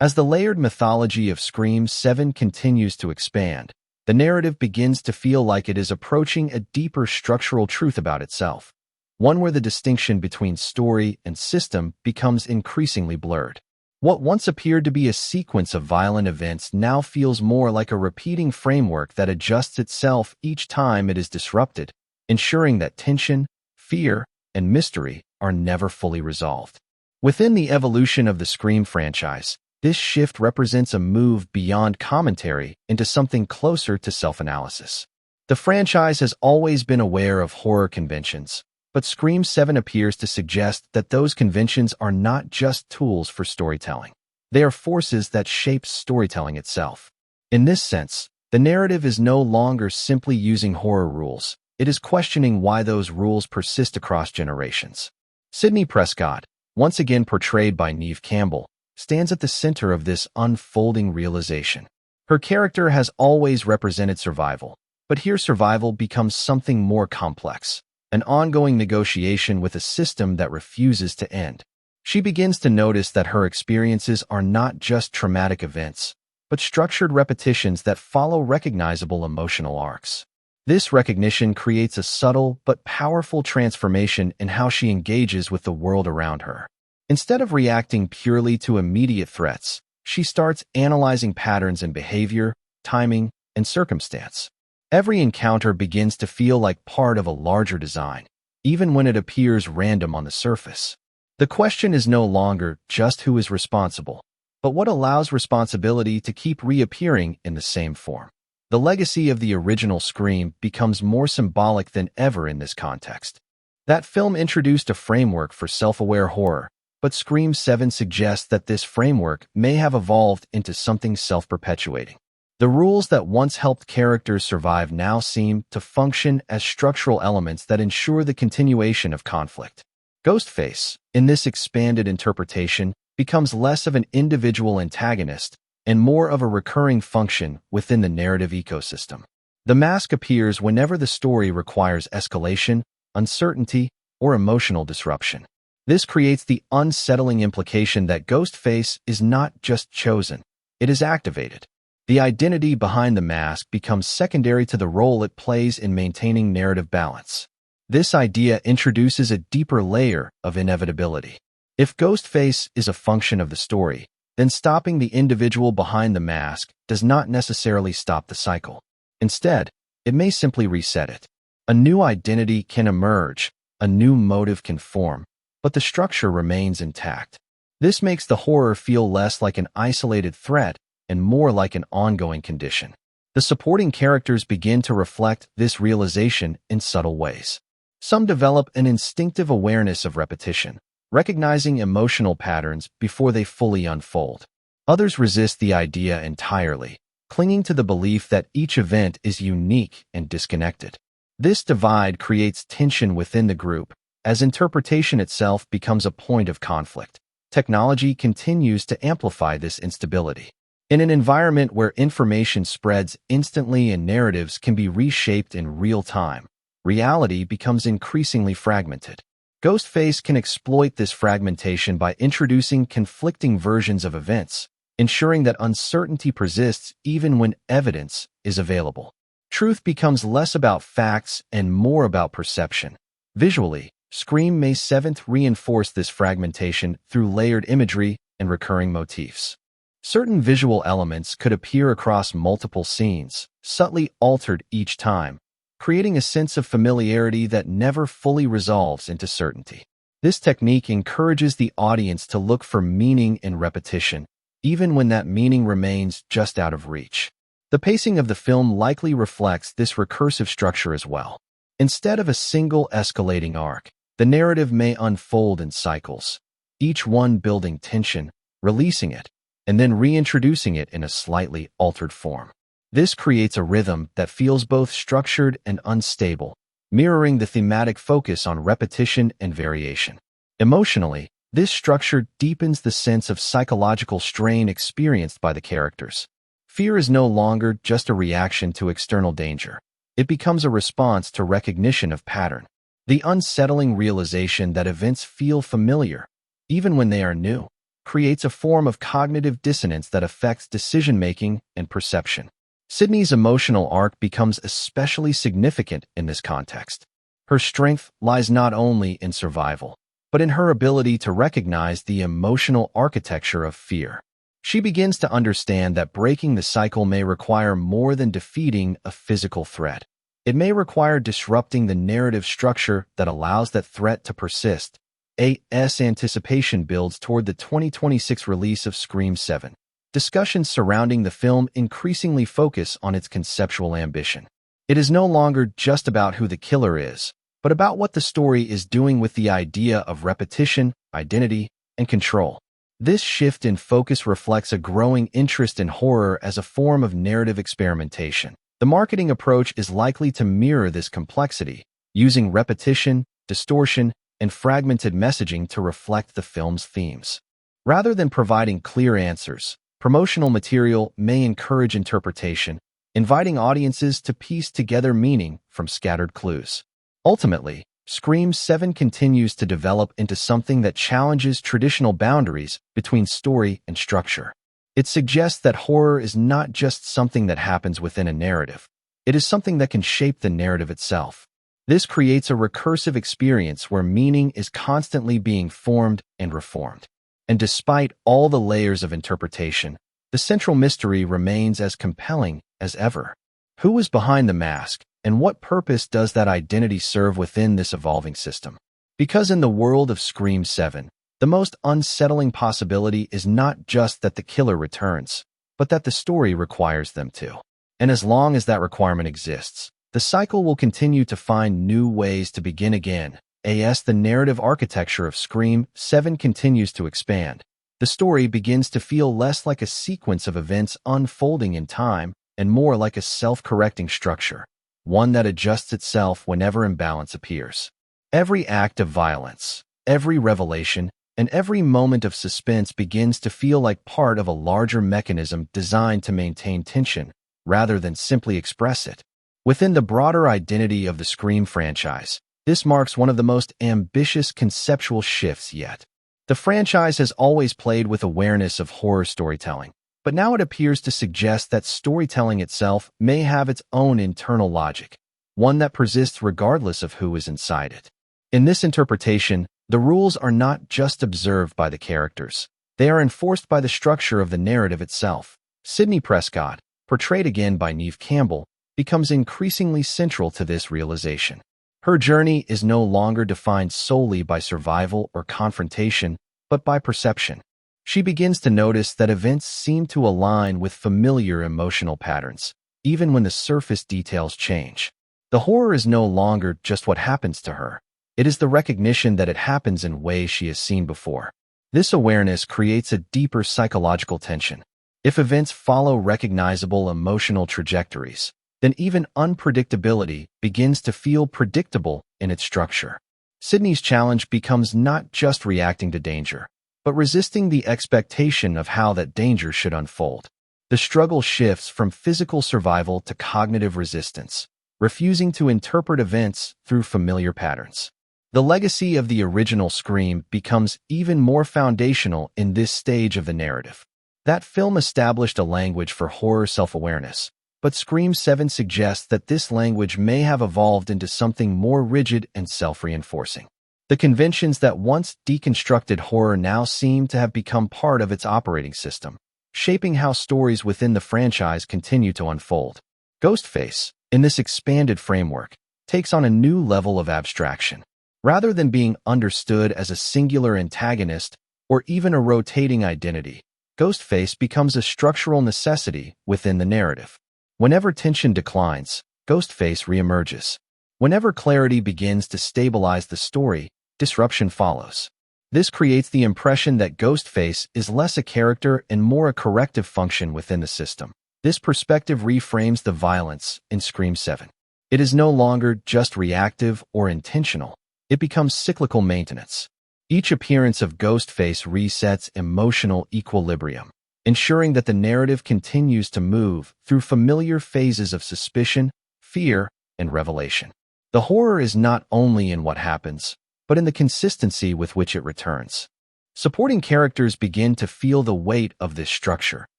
As the layered mythology of Scream 7 continues to expand, the narrative begins to feel like it is approaching a deeper structural truth about itself, one where the distinction between story and system becomes increasingly blurred. What once appeared to be a sequence of violent events now feels more like a repeating framework that adjusts itself each time it is disrupted, ensuring that tension, fear, and mystery are never fully resolved. Within the evolution of the Scream franchise, this shift represents a move beyond commentary into something closer to self-analysis. The franchise has always been aware of horror conventions, but Scream 7 appears to suggest that those conventions are not just tools for storytelling. They are forces that shape storytelling itself. In this sense, the narrative is no longer simply using horror rules. It is questioning why those rules persist across generations. Sidney Prescott, once again portrayed by Neve Campbell, stands at the center of this unfolding realization. Her character has always represented survival, but here survival becomes something more complex, an ongoing negotiation with a system that refuses to end. She begins to notice that her experiences are not just traumatic events, but structured repetitions that follow recognizable emotional arcs. This recognition creates a subtle but powerful transformation in how she engages with the world around her. Instead of reacting purely to immediate threats, she starts analyzing patterns in behavior, timing, and circumstance. Every encounter begins to feel like part of a larger design, even when it appears random on the surface. The question is no longer just who is responsible, but what allows responsibility to keep reappearing in the same form. The legacy of the original Scream becomes more symbolic than ever in this context. That film introduced a framework for self-aware horror, but Scream 7 suggests that this framework may have evolved into something self-perpetuating. The rules that once helped characters survive now seem to function as structural elements that ensure the continuation of conflict. Ghostface, in this expanded interpretation, becomes less of an individual antagonist and more of a recurring function within the narrative ecosystem. The mask appears whenever the story requires escalation, uncertainty, or emotional disruption. This creates the unsettling implication that Ghostface is not just chosen, it is activated. The identity behind the mask becomes secondary to the role it plays in maintaining narrative balance. This idea introduces a deeper layer of inevitability. If Ghostface is a function of the story, then stopping the individual behind the mask does not necessarily stop the cycle. Instead, it may simply reset it. A new identity can emerge, a new motive can form, but the structure remains intact. This makes the horror feel less like an isolated threat and more like an ongoing condition. The supporting characters begin to reflect this realization in subtle ways. Some develop an instinctive awareness of repetition, recognizing emotional patterns before they fully unfold. Others resist the idea entirely, clinging to the belief that each event is unique and disconnected. This divide creates tension within the group, as interpretation itself becomes a point of conflict. Technology continues to amplify this instability. In an environment where information spreads instantly and narratives can be reshaped in real time, reality becomes increasingly fragmented. Ghostface can exploit this fragmentation by introducing conflicting versions of events, ensuring that uncertainty persists even when evidence is available. Truth becomes less about facts and more about perception. Visually, Scream 7 reinforce this fragmentation through layered imagery and recurring motifs. Certain visual elements could appear across multiple scenes, subtly altered each time, creating a sense of familiarity that never fully resolves into certainty. This technique encourages the audience to look for meaning in repetition, even when that meaning remains just out of reach. The pacing of the film likely reflects this recursive structure as well. Instead of a single escalating arc, the narrative may unfold in cycles, each one building tension, releasing it, and then reintroducing it in a slightly altered form. This creates a rhythm that feels both structured and unstable, mirroring the thematic focus on repetition and variation. Emotionally, this structure deepens the sense of psychological strain experienced by the characters. Fear is no longer just a reaction to external danger. It becomes a response to recognition of pattern. The unsettling realization that events feel familiar, even when they are new, creates a form of cognitive dissonance that affects decision-making and perception. Sidney's emotional arc becomes especially significant in this context. Her strength lies not only in survival, but in her ability to recognize the emotional architecture of fear. She begins to understand that breaking the cycle may require more than defeating a physical threat. It may require disrupting the narrative structure that allows that threat to persist. AS anticipation builds toward the 2026 release of Scream 7. Discussions surrounding the film increasingly focus on its conceptual ambition. It is no longer just about who the killer is, but about what the story is doing with the idea of repetition, identity, and control. This shift in focus reflects a growing interest in horror as a form of narrative experimentation. The marketing approach is likely to mirror this complexity, using repetition, distortion, and fragmented messaging to reflect the film's themes. Rather than providing clear answers, promotional material may encourage interpretation, inviting audiences to piece together meaning from scattered clues. Ultimately, Scream 7 continues to develop into something that challenges traditional boundaries between story and structure. It suggests that horror is not just something that happens within a narrative. It is something that can shape the narrative itself. This creates a recursive experience where meaning is constantly being formed and reformed. And despite all the layers of interpretation, the central mystery remains as compelling as ever. Who is behind the mask, and what purpose does that identity serve within this evolving system? Because in the world of Scream 7, the most unsettling possibility is not just that the killer returns, but that the story requires them to. And as long as that requirement exists, the cycle will continue to find new ways to begin again. As the narrative architecture of Scream 7 continues to expand, the story begins to feel less like a sequence of events unfolding in time and more like a self-correcting structure, one that adjusts itself whenever imbalance appears. Every act of violence, every revelation, and every moment of suspense begins to feel like part of a larger mechanism designed to maintain tension rather than simply express it. Within the broader identity of the Scream franchise, this marks one of the most ambitious conceptual shifts yet. The franchise has always played with awareness of horror storytelling, but now it appears to suggest that storytelling itself may have its own internal logic, one that persists regardless of who is inside it. In this interpretation, the rules are not just observed by the characters. They are enforced by the structure of the narrative itself. Sidney Prescott, portrayed again by Neve Campbell, becomes increasingly central to this realization. Her journey is no longer defined solely by survival or confrontation, but by perception. She begins to notice that events seem to align with familiar emotional patterns, even when the surface details change. The horror is no longer just what happens to her. It is the recognition that it happens in ways she has seen before. This awareness creates a deeper psychological tension. If events follow recognizable emotional trajectories, then even unpredictability begins to feel predictable in its structure. Sidney's challenge becomes not just reacting to danger, but resisting the expectation of how that danger should unfold. The struggle shifts from physical survival to cognitive resistance, refusing to interpret events through familiar patterns. The legacy of the original Scream becomes even more foundational in this stage of the narrative. That film established a language for horror self-awareness, but Scream 7 suggests that this language may have evolved into something more rigid and self-reinforcing. The conventions that once deconstructed horror now seem to have become part of its operating system, shaping how stories within the franchise continue to unfold. Ghostface, in this expanded framework, takes on a new level of abstraction. Rather than being understood as a singular antagonist or even a rotating identity, Ghostface becomes a structural necessity within the narrative. Whenever tension declines, Ghostface reemerges. Whenever clarity begins to stabilize the story, disruption follows. This creates the impression that Ghostface is less a character and more a corrective function within the system. This perspective reframes the violence in Scream 7. It is no longer just reactive or intentional. It becomes cyclical maintenance. Each appearance of Ghostface resets emotional equilibrium, ensuring that the narrative continues to move through familiar phases of suspicion, fear, and revelation. The horror is not only in what happens, but in the consistency with which it returns. Supporting characters begin to feel the weight of this structure,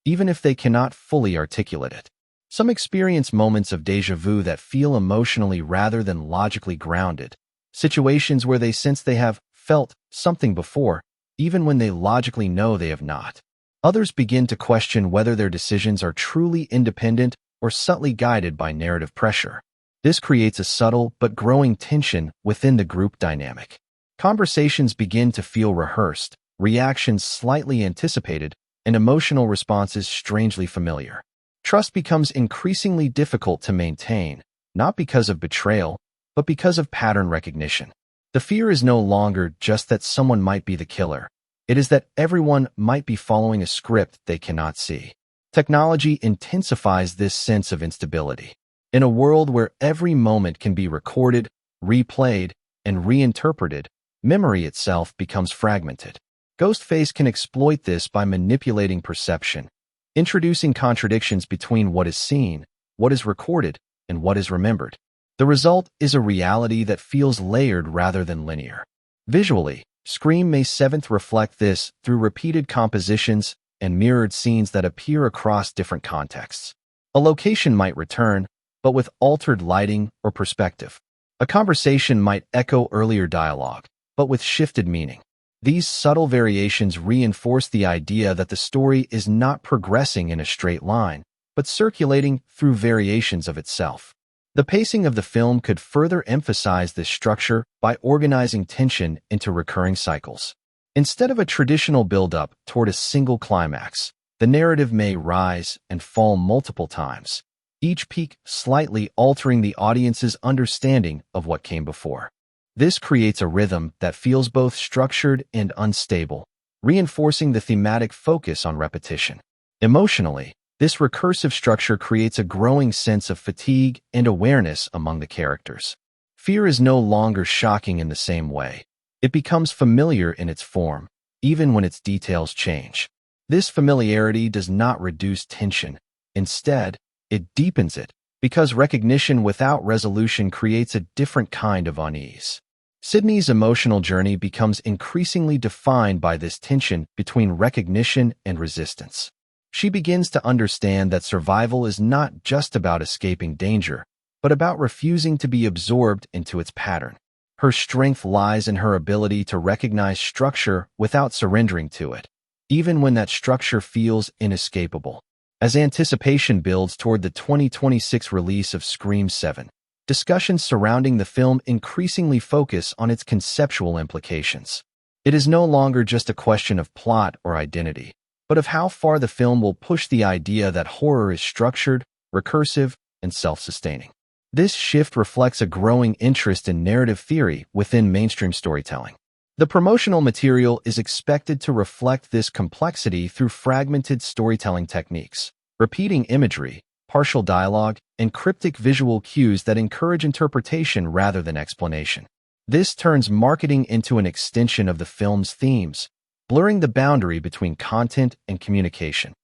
even if they cannot fully articulate it. Some experience moments of déjà vu that feel emotionally rather than logically grounded, situations where they sense they have felt something before, even when they logically know they have not. Others begin to question whether their decisions are truly independent or subtly guided by narrative pressure. This creates a subtle but growing tension within the group dynamic. Conversations begin to feel rehearsed, reactions slightly anticipated, and emotional responses strangely familiar. Trust becomes increasingly difficult to maintain, not because of betrayal, but because of pattern recognition. The fear is no longer just that someone might be the killer. It is that everyone might be following a script they cannot see. Technology intensifies this sense of instability. In a world where every moment can be recorded, replayed, and reinterpreted, memory itself becomes fragmented. Ghostface can exploit this by manipulating perception, introducing contradictions between what is seen, what is recorded, and what is remembered. The result is a reality that feels layered rather than linear. Visually, Scream May 7th reflect this through repeated compositions and mirrored scenes that appear across different contexts. A location might return, but with altered lighting or perspective. A conversation might echo earlier dialogue, but with shifted meaning. These subtle variations reinforce the idea that the story is not progressing in a straight line, but circulating through variations of itself. The pacing of the film could further emphasize this structure by organizing tension into recurring cycles. Instead of a traditional build-up toward a single climax, the narrative may rise and fall multiple times, each peak slightly altering the audience's understanding of what came before. This creates a rhythm that feels both structured and unstable, reinforcing the thematic focus on repetition. Emotionally, this recursive structure creates a growing sense of fatigue and awareness among the characters. Fear is no longer shocking in the same way. It becomes familiar in its form, even when its details change. This familiarity does not reduce tension. Instead, it deepens it, because recognition without resolution creates a different kind of unease. Sidney's emotional journey becomes increasingly defined by this tension between recognition and resistance. She begins to understand that survival is not just about escaping danger, but about refusing to be absorbed into its pattern. Her strength lies in her ability to recognize structure without surrendering to it, even when that structure feels inescapable. As anticipation builds toward the 2026 release of Scream 7, discussions surrounding the film increasingly focus on its conceptual implications. It is no longer just a question of plot or identity, but of how far the film will push the idea that horror is structured, recursive, and self-sustaining. This shift reflects a growing interest in narrative theory within mainstream storytelling. The promotional material is expected to reflect this complexity through fragmented storytelling techniques, repeating imagery, partial dialogue, and cryptic visual cues that encourage interpretation rather than explanation. This turns marketing into an extension of the film's themes, blurring the boundary between content and communication.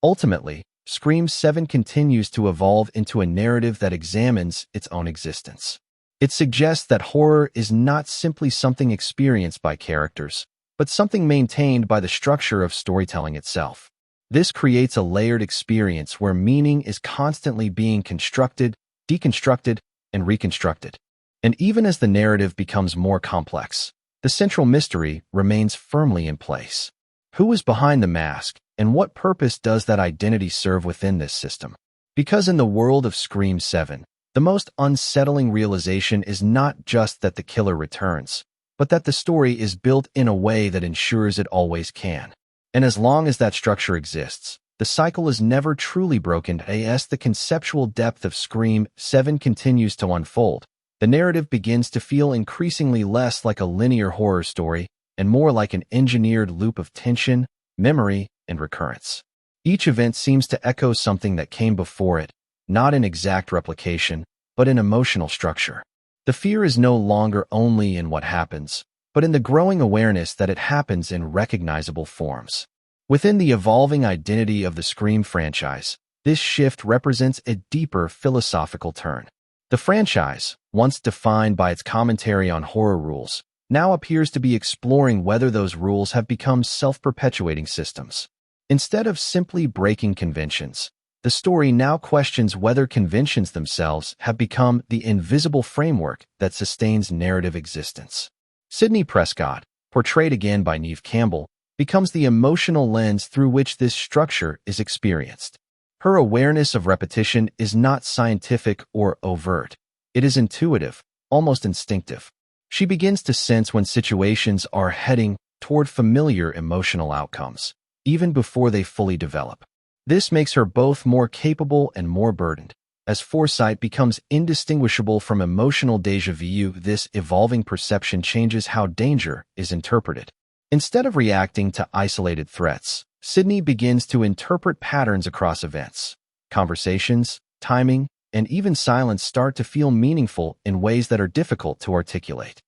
Ultimately, Scream 7 continues to evolve into a narrative that examines its own existence. It suggests that horror is not simply something experienced by characters, but something maintained by the structure of storytelling itself. This creates a layered experience where meaning is constantly being constructed, deconstructed, and reconstructed. And even as the narrative becomes more complex, the central mystery remains firmly in place. Who is behind the mask, and what purpose does that identity serve within this system? Because in the world of Scream 7, the most unsettling realization is not just that the killer returns, but that the story is built in a way that ensures it always can. And as long as that structure exists, the cycle is never truly broken. As the conceptual depth of Scream 7 continues to unfold, the narrative begins to feel increasingly less like a linear horror story and more like an engineered loop of tension, memory, and recurrence. Each event seems to echo something that came before it, not in exact replication, but in emotional structure. The fear is no longer only in what happens, but in the growing awareness that it happens in recognizable forms. Within the evolving identity of the Scream franchise, this shift represents a deeper philosophical turn. The franchise, once defined by its commentary on horror rules, now appears to be exploring whether those rules have become self-perpetuating systems. Instead of simply breaking conventions, the story now questions whether conventions themselves have become the invisible framework that sustains narrative existence. Sidney Prescott, portrayed again by Neve Campbell, becomes the emotional lens through which this structure is experienced. Her awareness of repetition is not scientific or overt. It is intuitive, almost instinctive. She begins to sense when situations are heading toward familiar emotional outcomes, even before they fully develop. This makes her both more capable and more burdened. As foresight becomes indistinguishable from emotional déjà vu, this evolving perception changes how danger is interpreted. Instead of reacting to isolated threats, Sidney begins to interpret patterns across events. Conversations, timing, and even silence start to feel meaningful in ways that are difficult to articulate.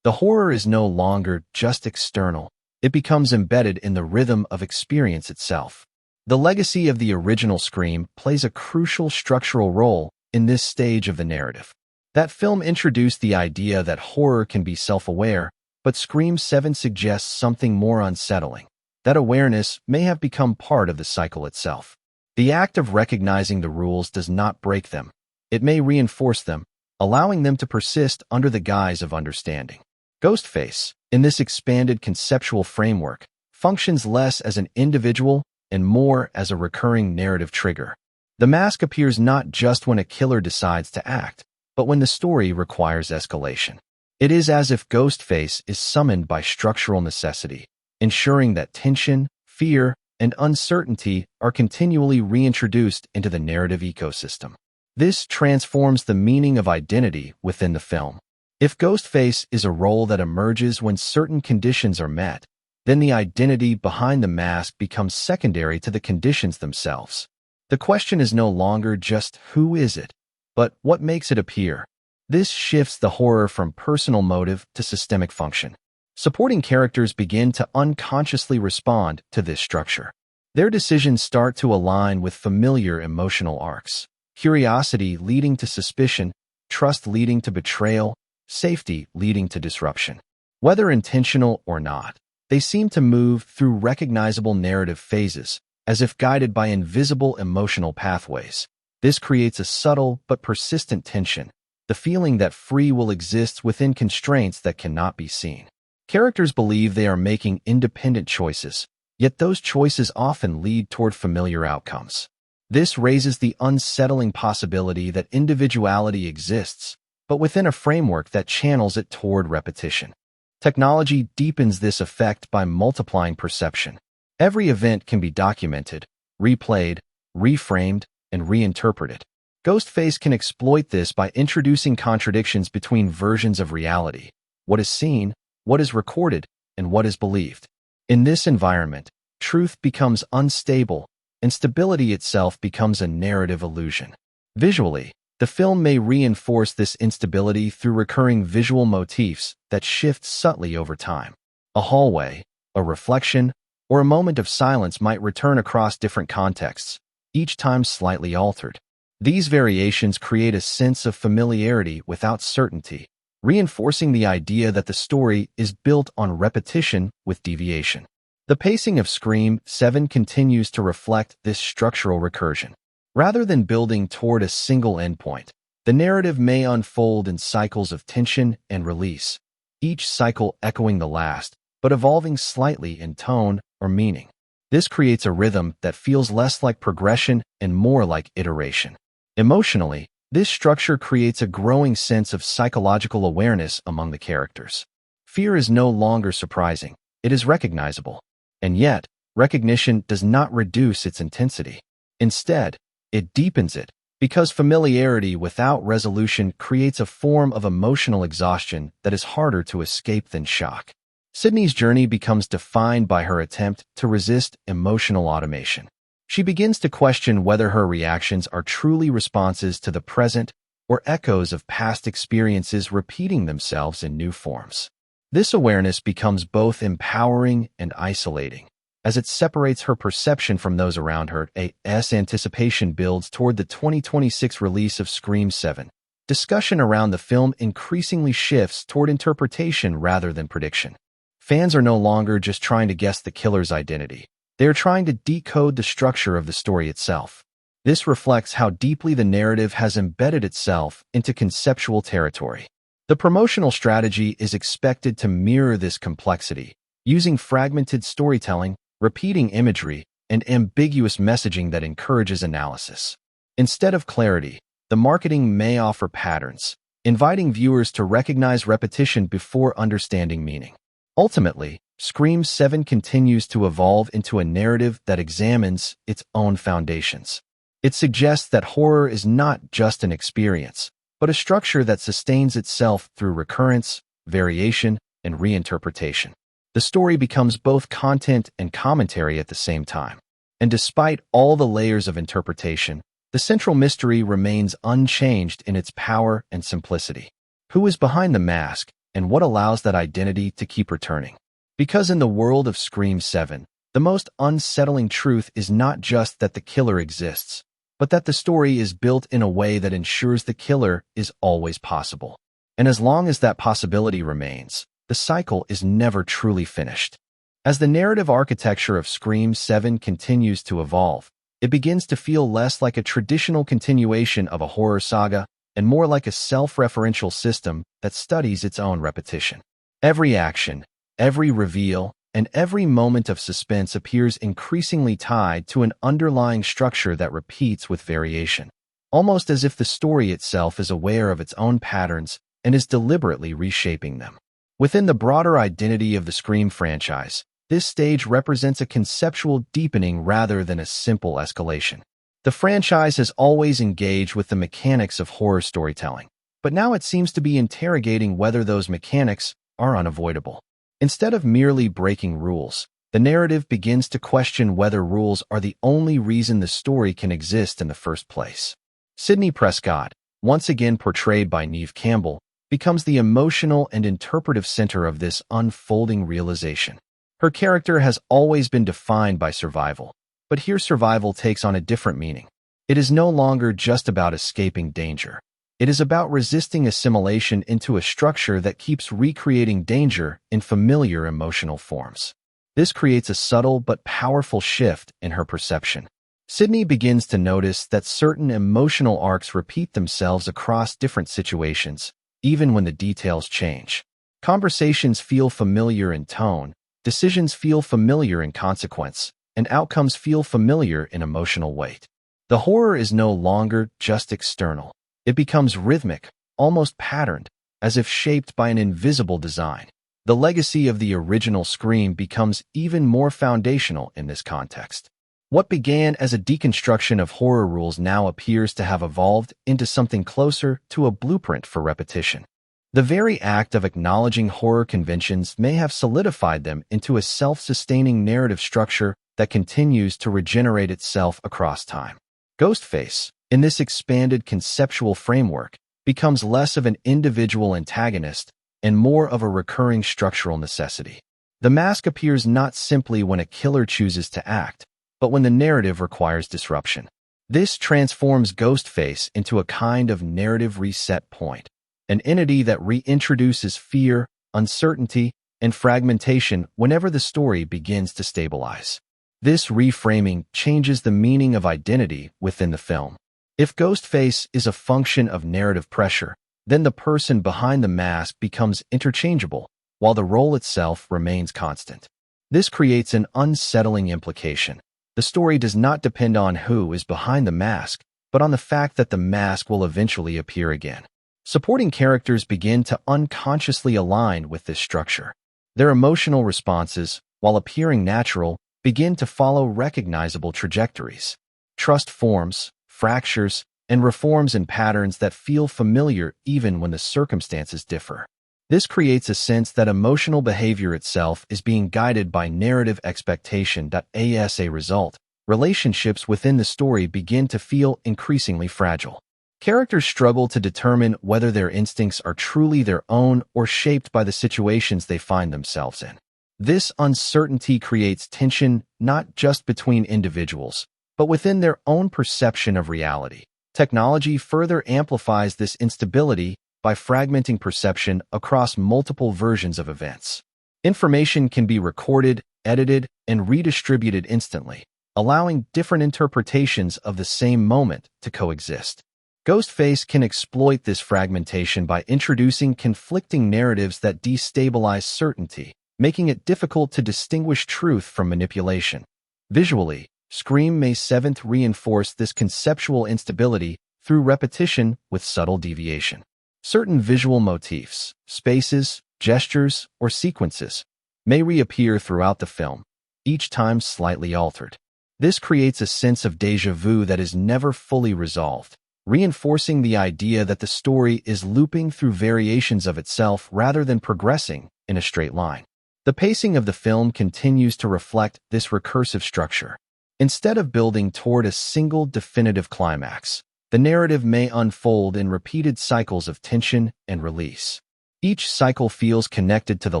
The horror is no longer just external. It becomes embedded in the rhythm of experience itself. The legacy of the original Scream plays a crucial structural role in this stage of the narrative. That film introduced the idea that horror can be self-aware, but Scream 7 suggests something more unsettling. That awareness may have become part of the cycle itself. The act of recognizing the rules does not break them. It may reinforce them, allowing them to persist under the guise of understanding. Ghostface, in this expanded conceptual framework, functions less as an individual and more as a recurring narrative trigger. The mask appears not just when a killer decides to act, but when the story requires escalation. It is as if Ghostface is summoned by structural necessity, ensuring that tension, fear, and uncertainty are continually reintroduced into the narrative ecosystem. This transforms the meaning of identity within the film. If Ghostface is a role that emerges when certain conditions are met, then the identity behind the mask becomes secondary to the conditions themselves. The question is no longer just who is it, but what makes it appear. This shifts the horror from personal motive to systemic function. Supporting characters begin to unconsciously respond to this structure. Their decisions start to align with familiar emotional arcs. Curiosity leading to suspicion, trust leading to betrayal, safety leading to disruption. Whether intentional or not, they seem to move through recognizable narrative phases, as if guided by invisible emotional pathways. This creates a subtle but persistent tension, the feeling that free will exists within constraints that cannot be seen. Characters believe they are making independent choices, yet those choices often lead toward familiar outcomes. This raises the unsettling possibility that individuality exists, but within a framework that channels it toward repetition. Technology deepens this effect by multiplying perception. Every event can be documented, replayed, reframed, and reinterpreted. Ghostface can exploit this by introducing contradictions between versions of reality, what is seen, what is recorded, and what is believed. In this environment, truth becomes unstable, and stability itself becomes a narrative illusion. Visually, the film may reinforce this instability through recurring visual motifs that shift subtly over time. A hallway, a reflection, or a moment of silence might return across different contexts, each time slightly altered. These variations create a sense of familiarity without certainty, reinforcing the idea that the story is built on repetition with deviation. The pacing of Scream 7 continues to reflect this structural recursion. Rather than building toward a single endpoint, the narrative may unfold in cycles of tension and release, each cycle echoing the last, but evolving slightly in tone or meaning. This creates a rhythm that feels less like progression and more like iteration. Emotionally, this structure creates a growing sense of psychological awareness among the characters. Fear is no longer surprising, it is recognizable. And yet, recognition does not reduce its intensity. Instead, it deepens it, because familiarity without resolution creates a form of emotional exhaustion that is harder to escape than shock. Sidney's journey becomes defined by her attempt to resist emotional automation. She begins to question whether her reactions are truly responses to the present or echoes of past experiences repeating themselves in new forms. This awareness becomes both empowering and isolating. As it separates her perception from those around her, anticipation builds toward the 2026 release of Scream 7. Discussion around the film increasingly shifts toward interpretation rather than prediction. Fans are no longer just trying to guess the killer's identity. They are trying to decode the structure of the story itself. This reflects how deeply the narrative has embedded itself into conceptual territory. The promotional strategy is expected to mirror this complexity, using fragmented storytelling, repeating imagery, and ambiguous messaging that encourages analysis. Instead of clarity, the marketing may offer patterns, inviting viewers to recognize repetition before understanding meaning. Ultimately, Scream 7 continues to evolve into a narrative that examines its own foundations. It suggests that horror is not just an experience, but a structure that sustains itself through recurrence, variation, and reinterpretation. The story becomes both content and commentary at the same time. And despite all the layers of interpretation, the central mystery remains unchanged in its power and simplicity. Who is behind the mask, and what allows that identity to keep returning? Because in the world of Scream 7, the most unsettling truth is not just that the killer exists, but that the story is built in a way that ensures the killer is always possible. And as long as that possibility remains, the cycle is never truly finished. As the narrative architecture of Scream 7 continues to evolve, it begins to feel less like a traditional continuation of a horror saga and more like a self-referential system that studies its own repetition. Every action, Every reveal and every moment of suspense appears increasingly tied to an underlying structure that repeats with variation, almost as if the story itself is aware of its own patterns and is deliberately reshaping them. Within the broader identity of the Scream franchise, this stage represents a conceptual deepening rather than a simple escalation. The franchise has always engaged with the mechanics of horror storytelling, but now it seems to be interrogating whether those mechanics are unavoidable. Instead of merely breaking rules, the narrative begins to question whether rules are the only reason the story can exist in the first place. Sidney Prescott, once again portrayed by Neve Campbell, becomes the emotional and interpretive center of this unfolding realization. Her character has always been defined by survival, but here survival takes on a different meaning. It is no longer just about escaping danger. It is about resisting assimilation into a structure that keeps recreating danger in familiar emotional forms. This creates a subtle but powerful shift in her perception. Sidney begins to notice that certain emotional arcs repeat themselves across different situations, even when the details change. Conversations feel familiar in tone, decisions feel familiar in consequence, and outcomes feel familiar in emotional weight. The horror is no longer just external. It becomes rhythmic, almost patterned, as if shaped by an invisible design. The legacy of the original Scream becomes even more foundational in this context. What began as a deconstruction of horror rules now appears to have evolved into something closer to a blueprint for repetition. The very act of acknowledging horror conventions may have solidified them into a self-sustaining narrative structure that continues to regenerate itself across time. Ghostface, in this expanded conceptual framework, becomes less of an individual antagonist and more of a recurring structural necessity. The mask appears not simply when a killer chooses to act, but when the narrative requires disruption. This transforms Ghostface into a kind of narrative reset point, an entity that reintroduces fear, uncertainty, and fragmentation whenever the story begins to stabilize. This reframing changes the meaning of identity within the film. If Ghostface is a function of narrative pressure, then the person behind the mask becomes interchangeable, while the role itself remains constant. This creates an unsettling implication. The story does not depend on who is behind the mask, but on the fact that the mask will eventually appear again. Supporting characters begin to unconsciously align with this structure. Their emotional responses, while appearing natural, begin to follow recognizable trajectories. Trust forms, fractures, and reforms in patterns that feel familiar even when the circumstances differ. This creates a sense that emotional behavior itself is being guided by narrative expectation. As a result, relationships within the story begin to feel increasingly fragile. Characters struggle to determine whether their instincts are truly their own or shaped by the situations they find themselves in. This uncertainty creates tension not just between individuals, but within their own perception of reality. Technology further amplifies this instability by fragmenting perception across multiple versions of events. Information can be recorded, edited, and redistributed instantly, allowing different interpretations of the same moment to coexist. Ghostface can exploit this fragmentation by introducing conflicting narratives that destabilize certainty, making it difficult to distinguish truth from manipulation. Visually, Scream May 7th reinforce this conceptual instability through repetition with subtle deviation. Certain visual motifs, spaces, gestures, or sequences may reappear throughout the film, each time slightly altered. This creates a sense of déjà vu that is never fully resolved, reinforcing the idea that the story is looping through variations of itself rather than progressing in a straight line. The pacing of the film continues to reflect this recursive structure. Instead of building toward a single definitive climax, the narrative may unfold in repeated cycles of tension and release. Each cycle feels connected to the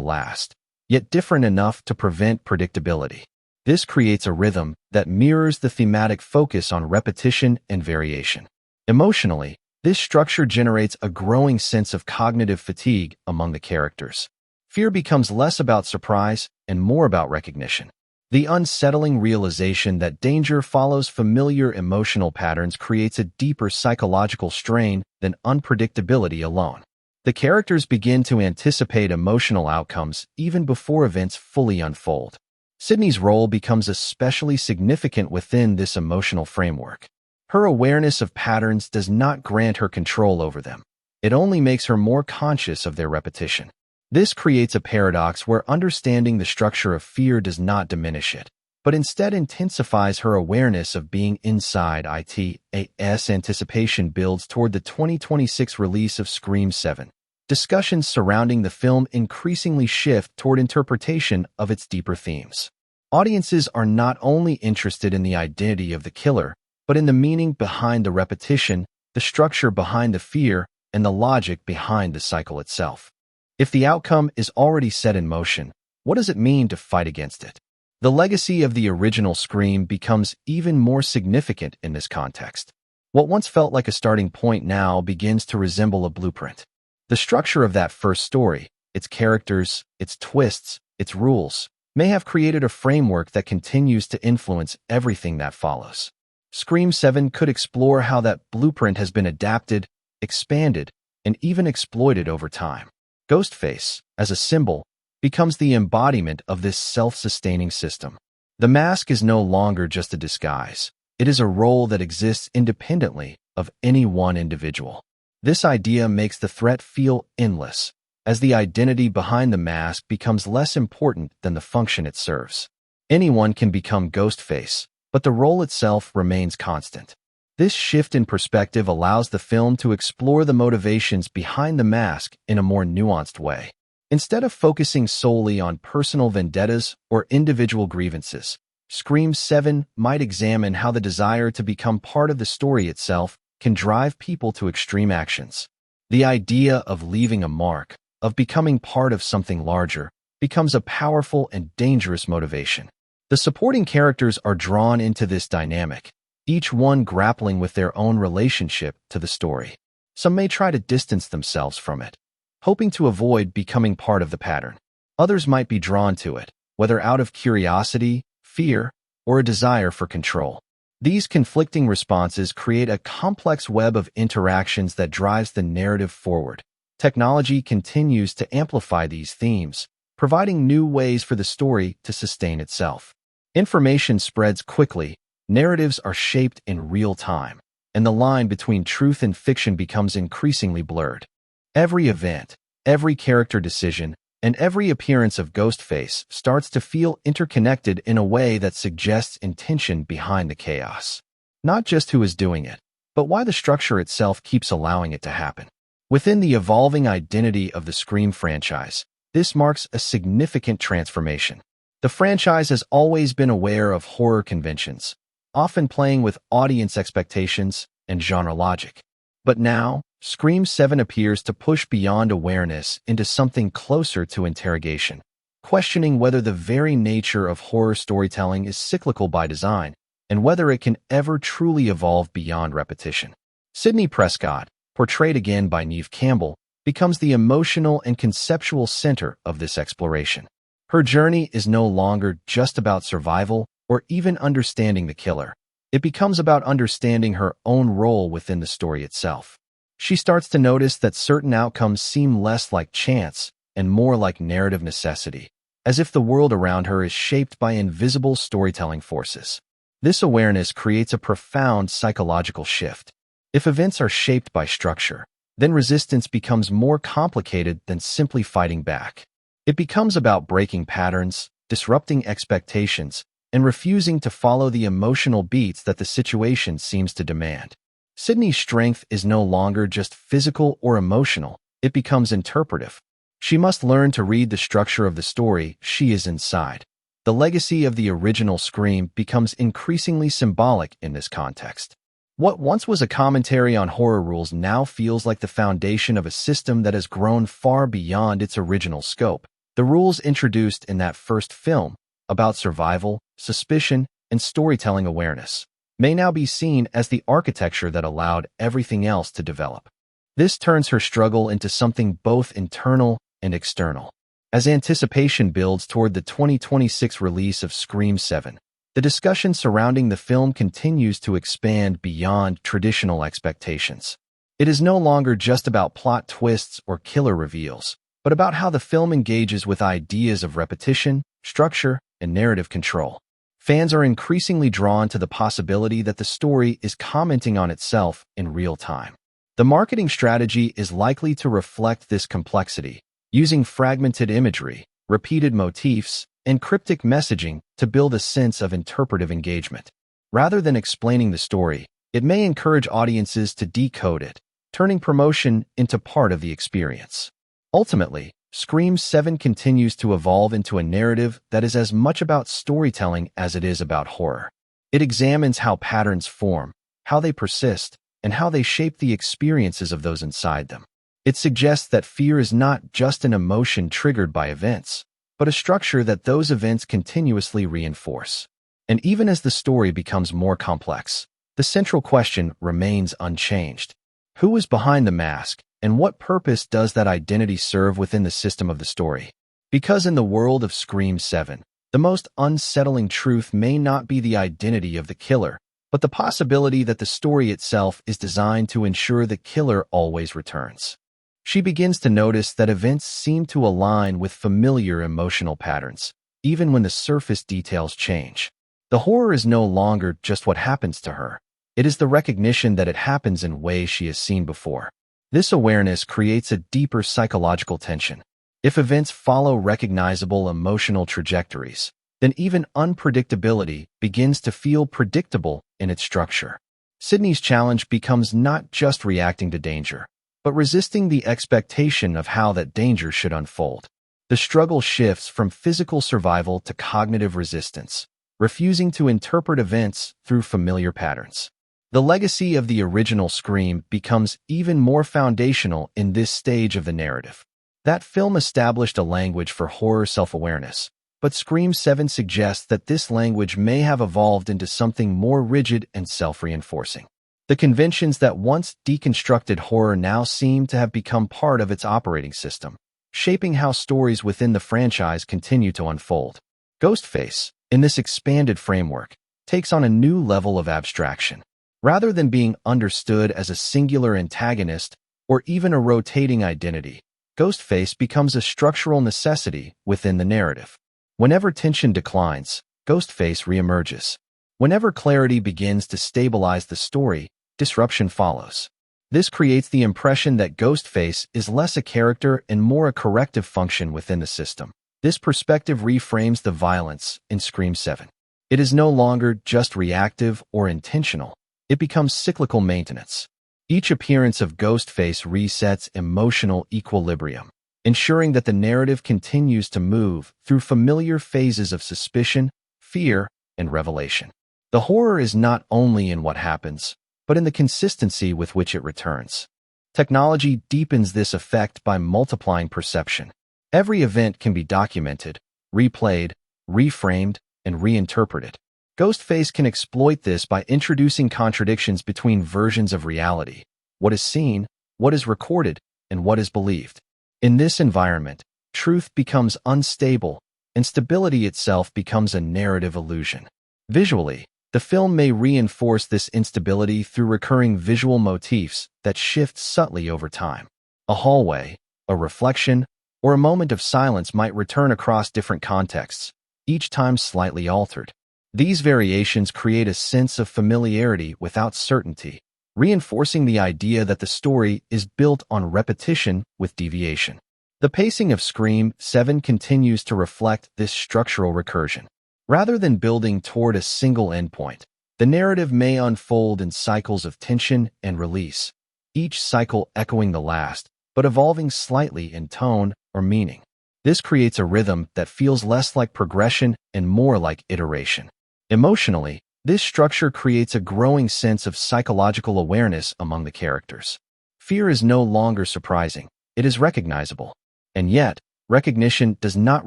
last, yet different enough to prevent predictability. This creates a rhythm that mirrors the thematic focus on repetition and variation. Emotionally, this structure generates a growing sense of cognitive fatigue among the characters. Fear becomes less about surprise and more about recognition. The unsettling realization that danger follows familiar emotional patterns creates a deeper psychological strain than unpredictability alone. The characters begin to anticipate emotional outcomes even before events fully unfold. Sidney's role becomes especially significant within this emotional framework. Her awareness of patterns does not grant her control over them. It only makes her more conscious of their repetition. This creates a paradox where understanding the structure of fear does not diminish it, but instead intensifies her awareness of being inside it. As anticipation builds toward the 2026 release of Scream 7, discussions surrounding the film increasingly shift toward interpretation of its deeper themes. Audiences are not only interested in the identity of the killer, but in the meaning behind the repetition, the structure behind the fear, and the logic behind the cycle itself. If the outcome is already set in motion, what does it mean to fight against it? The legacy of the original Scream becomes even more significant in this context. What once felt like a starting point now begins to resemble a blueprint. The structure of that first story, its characters, its twists, its rules, may have created a framework that continues to influence everything that follows. Scream 7 could explore how that blueprint has been adapted, expanded, and even exploited over time. Ghostface, as a symbol, becomes the embodiment of this self-sustaining system. The mask is no longer just a disguise. It is a role that exists independently of any one individual. This idea makes the threat feel endless, as the identity behind the mask becomes less important than the function it serves. Anyone can become Ghostface, but the role itself remains constant. This shift in perspective allows the film to explore the motivations behind the mask in a more nuanced way. Instead of focusing solely on personal vendettas or individual grievances, Scream 7 might examine how the desire to become part of the story itself can drive people to extreme actions. The idea of leaving a mark, of becoming part of something larger, becomes a powerful and dangerous motivation. The supporting characters are drawn into this dynamic, each one grappling with their own relationship to the story. Some may try to distance themselves from it, hoping to avoid becoming part of the pattern. Others might be drawn to it, whether out of curiosity, fear, or a desire for control. These conflicting responses create a complex web of interactions that drives the narrative forward. Technology continues to amplify these themes, providing new ways for the story to sustain itself. Information spreads quickly, narratives are shaped in real time, and the line between truth and fiction becomes increasingly blurred. Every event, every character decision, and every appearance of Ghostface starts to feel interconnected in a way that suggests intention behind the chaos. Not just who is doing it, but why the structure itself keeps allowing it to happen. Within the evolving identity of the Scream franchise, this marks a significant transformation. The franchise has always been aware of horror conventions, often playing with audience expectations and genre logic. But now, Scream 7 appears to push beyond awareness into something closer to interrogation, questioning whether the very nature of horror storytelling is cyclical by design, and whether it can ever truly evolve beyond repetition. Sidney Prescott, portrayed again by Neve Campbell, becomes the emotional and conceptual center of this exploration. Her journey is no longer just about survival or even understanding the killer. It becomes about understanding her own role within the story itself. She starts to notice that certain outcomes seem less like chance and more like narrative necessity, as if the world around her is shaped by invisible storytelling forces. This awareness creates a profound psychological shift. If events are shaped by structure, then resistance becomes more complicated than simply fighting back. It becomes about breaking patterns, disrupting expectations, and refusing to follow the emotional beats that the situation seems to demand. Sidney's strength is no longer just physical or emotional, it becomes interpretive. She must learn to read the structure of the story she is inside. The legacy of the original Scream becomes increasingly symbolic in this context. What once was a commentary on horror rules now feels like the foundation of a system that has grown far beyond its original scope. The rules introduced in that first film, about survival, suspicion, and storytelling awareness, may now be seen as the architecture that allowed everything else to develop. This turns her struggle into something both internal and external. As anticipation builds toward the 2026 release of Scream 7, the discussion surrounding the film continues to expand beyond traditional expectations. It is no longer just about plot twists or killer reveals, but about how the film engages with ideas of repetition, structure, and narrative control. Fans are increasingly drawn to the possibility that the story is commenting on itself in real time. The marketing strategy is likely to reflect this complexity, using fragmented imagery, repeated motifs, and cryptic messaging to build a sense of interpretive engagement. Rather than explaining the story, it may encourage audiences to decode it, turning promotion into part of the experience. Ultimately, Scream 7 continues to evolve into a narrative that is as much about storytelling as it is about horror. It examines how patterns form, how they persist, and how they shape the experiences of those inside them. It suggests that fear is not just an emotion triggered by events, but a structure that those events continuously reinforce. And even as the story becomes more complex, the central question remains unchanged. Who is behind the mask, and what purpose does that identity serve within the system of the story? Because in the world of Scream 7, the most unsettling truth may not be the identity of the killer, but the possibility that the story itself is designed to ensure the killer always returns. She begins to notice that events seem to align with familiar emotional patterns, even when the surface details change. The horror is no longer just what happens to her. It is the recognition that it happens in ways she has seen before. This awareness creates a deeper psychological tension. If events follow recognizable emotional trajectories, then even unpredictability begins to feel predictable in its structure. Sidney's challenge becomes not just reacting to danger, but resisting the expectation of how that danger should unfold. The struggle shifts from physical survival to cognitive resistance, refusing to interpret events through familiar patterns. The legacy of the original Scream becomes even more foundational in this stage of the narrative. That film established a language for horror self-awareness, but Scream 7 suggests that this language may have evolved into something more rigid and self-reinforcing. The conventions that once deconstructed horror now seem to have become part of its operating system, shaping how stories within the franchise continue to unfold. Ghostface, in this expanded framework, takes on a new level of abstraction. Rather than being understood as a singular antagonist or even a rotating identity, Ghostface becomes a structural necessity within the narrative. Whenever tension declines, Ghostface reemerges. Whenever clarity begins to stabilize the story, disruption follows. This creates the impression that Ghostface is less a character and more a corrective function within the system. This perspective reframes the violence in Scream 7. It is no longer just reactive or intentional. It becomes cyclical maintenance. Each appearance of Ghostface resets emotional equilibrium, ensuring that the narrative continues to move through familiar phases of suspicion, fear, and revelation. The horror is not only in what happens, but in the consistency with which it returns. Technology deepens this effect by multiplying perception. Every event can be documented, replayed, reframed, and reinterpreted. Ghostface can exploit this by introducing contradictions between versions of reality, what is seen, what is recorded, and what is believed. In this environment, truth becomes unstable, and stability itself becomes a narrative illusion. Visually, the film may reinforce this instability through recurring visual motifs that shift subtly over time. A hallway, a reflection, or a moment of silence might return across different contexts, each time slightly altered. These variations create a sense of familiarity without certainty, reinforcing the idea that the story is built on repetition with deviation. The pacing of Scream 7 continues to reflect this structural recursion. Rather than building toward a single endpoint, the narrative may unfold in cycles of tension and release, each cycle echoing the last, but evolving slightly in tone or meaning. This creates a rhythm that feels less like progression and more like iteration. Emotionally, this structure creates a growing sense of psychological awareness among the characters. Fear is no longer surprising, it is recognizable. And yet, recognition does not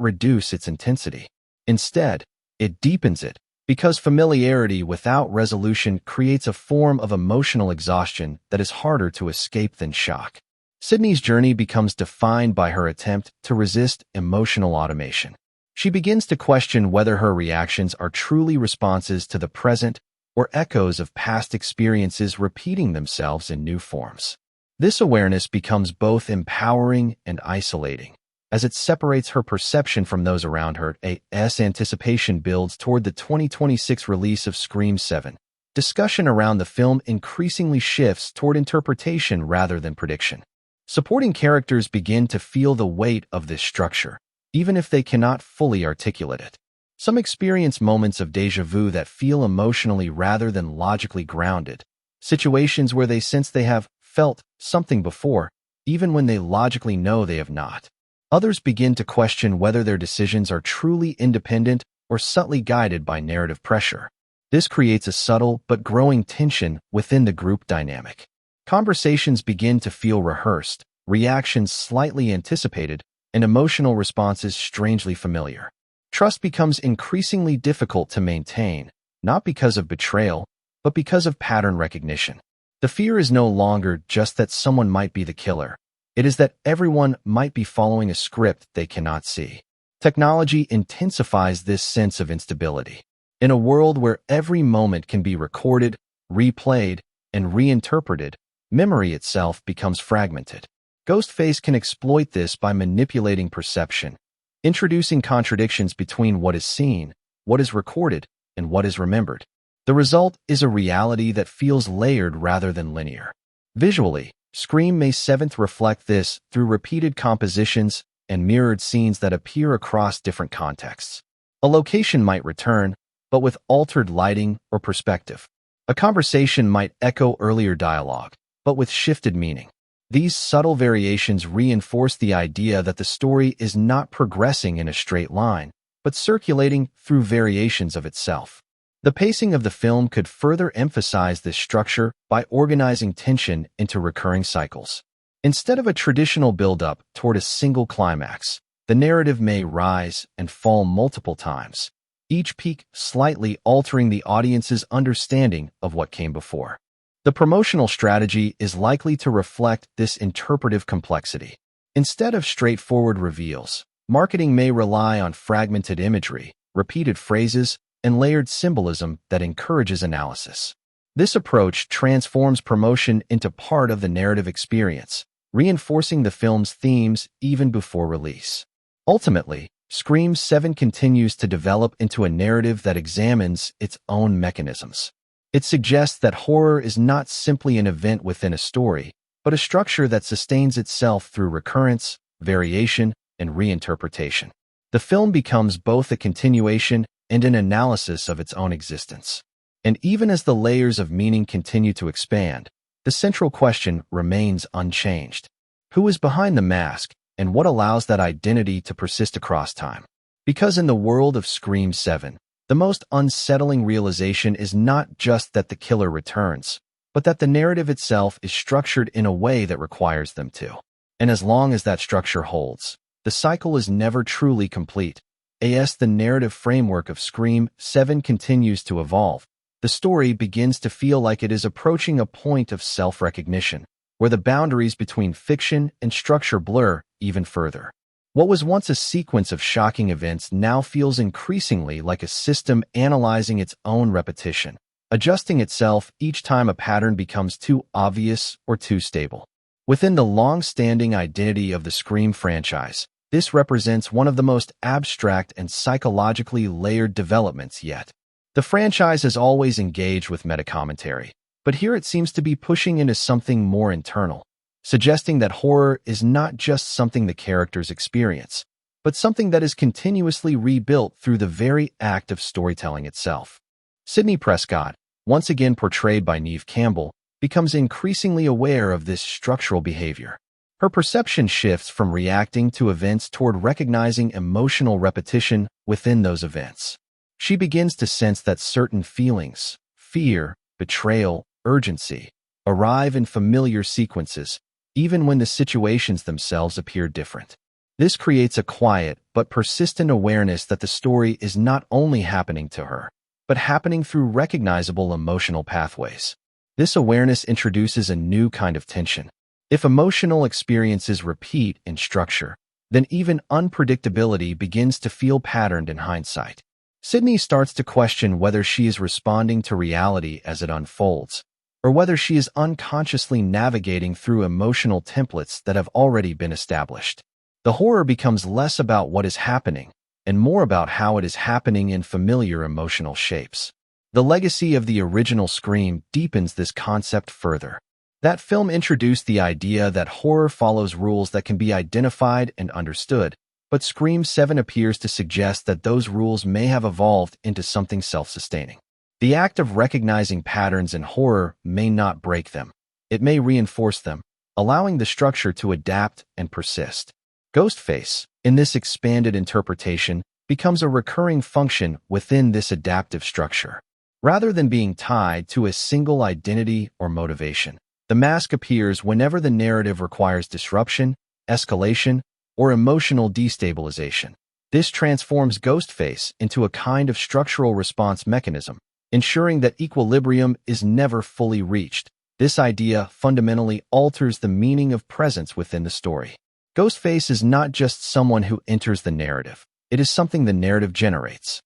reduce its intensity. Instead, it deepens it, because familiarity without resolution creates a form of emotional exhaustion that is harder to escape than shock. Sidney's journey becomes defined by her attempt to resist emotional automation. She begins to question whether her reactions are truly responses to the present or echoes of past experiences repeating themselves in new forms. This awareness becomes both empowering and isolating, as it separates her perception from those around her. As anticipation builds toward the 2026 release of Scream 7, discussion around the film increasingly shifts toward interpretation rather than prediction. Supporting characters begin to feel the weight of this structure, even if they cannot fully articulate it. Some experience moments of déjà vu that feel emotionally rather than logically grounded, situations where they sense they have felt something before, even when they logically know they have not. Others begin to question whether their decisions are truly independent or subtly guided by narrative pressure. This creates a subtle but growing tension within the group dynamic. Conversations begin to feel rehearsed, reactions slightly anticipated, and emotional responses strangely familiar. Trust becomes increasingly difficult to maintain, not because of betrayal, but because of pattern recognition. The fear is no longer just that someone might be the killer. It is that everyone might be following a script they cannot see. Technology intensifies this sense of instability. In a world where every moment can be recorded, replayed, and reinterpreted, memory itself becomes fragmented. Ghostface can exploit this by manipulating perception, introducing contradictions between what is seen, what is recorded, and what is remembered. The result is a reality that feels layered rather than linear. Visually, Scream May 7th reflect this through repeated compositions and mirrored scenes that appear across different contexts. A location might return, but with altered lighting or perspective. A conversation might echo earlier dialogue, but with shifted meaning. These subtle variations reinforce the idea that the story is not progressing in a straight line, but circulating through variations of itself. The pacing of the film could further emphasize this structure by organizing tension into recurring cycles. Instead of a traditional build-up toward a single climax, the narrative may rise and fall multiple times, each peak slightly altering the audience's understanding of what came before. The promotional strategy is likely to reflect this interpretive complexity. Instead of straightforward reveals, marketing may rely on fragmented imagery, repeated phrases, and layered symbolism that encourages analysis. This approach transforms promotion into part of the narrative experience, reinforcing the film's themes even before release. Ultimately, Scream 7 continues to develop into a narrative that examines its own mechanisms. It suggests that horror is not simply an event within a story, but a structure that sustains itself through recurrence, variation, and reinterpretation. The film becomes both a continuation and an analysis of its own existence. And even as the layers of meaning continue to expand, the central question remains unchanged. Who is behind the mask, and what allows that identity to persist across time? Because in the world of Scream 7, the most unsettling realization is not just that the killer returns, but that the narrative itself is structured in a way that requires them to. And as long as that structure holds, the cycle is never truly complete. As the narrative framework of Scream 7 continues to evolve, the story begins to feel like it is approaching a point of self-recognition, where the boundaries between fiction and structure blur even further. What was once a sequence of shocking events now feels increasingly like a system analyzing its own repetition, adjusting itself each time a pattern becomes too obvious or too stable. Within the long-standing identity of the Scream franchise, this represents one of the most abstract and psychologically layered developments yet. The franchise has always engaged with meta-commentary, but here it seems to be pushing into something more internal, suggesting that horror is not just something the characters experience, but something that is continuously rebuilt through the very act of storytelling itself. Sidney Prescott, once again portrayed by Neve Campbell, becomes increasingly aware of this structural behavior. Her perception shifts from reacting to events toward recognizing emotional repetition within those events. She begins to sense that certain feelings, fear, betrayal, urgency, arrive in familiar sequences, even when the situations themselves appear different. This creates a quiet but persistent awareness that the story is not only happening to her, but happening through recognizable emotional pathways. This awareness introduces a new kind of tension. If emotional experiences repeat in structure, then even unpredictability begins to feel patterned in hindsight. Sidney starts to question whether she is responding to reality as it unfolds, or whether she is unconsciously navigating through emotional templates that have already been established. The horror becomes less about what is happening and more about how it is happening in familiar emotional shapes. The legacy of the original Scream deepens this concept further. That film introduced the idea that horror follows rules that can be identified and understood, but Scream 7 appears to suggest that those rules may have evolved into something self-sustaining. The act of recognizing patterns in horror may not break them. It may reinforce them, allowing the structure to adapt and persist. Ghostface, in this expanded interpretation, becomes a recurring function within this adaptive structure. Rather than being tied to a single identity or motivation, the mask appears whenever the narrative requires disruption, escalation, or emotional destabilization. This transforms Ghostface into a kind of structural response mechanism, ensuring that equilibrium is never fully reached. This idea fundamentally alters the meaning of presence within the story. Ghostface is not just someone who enters the narrative. It is something the narrative generates.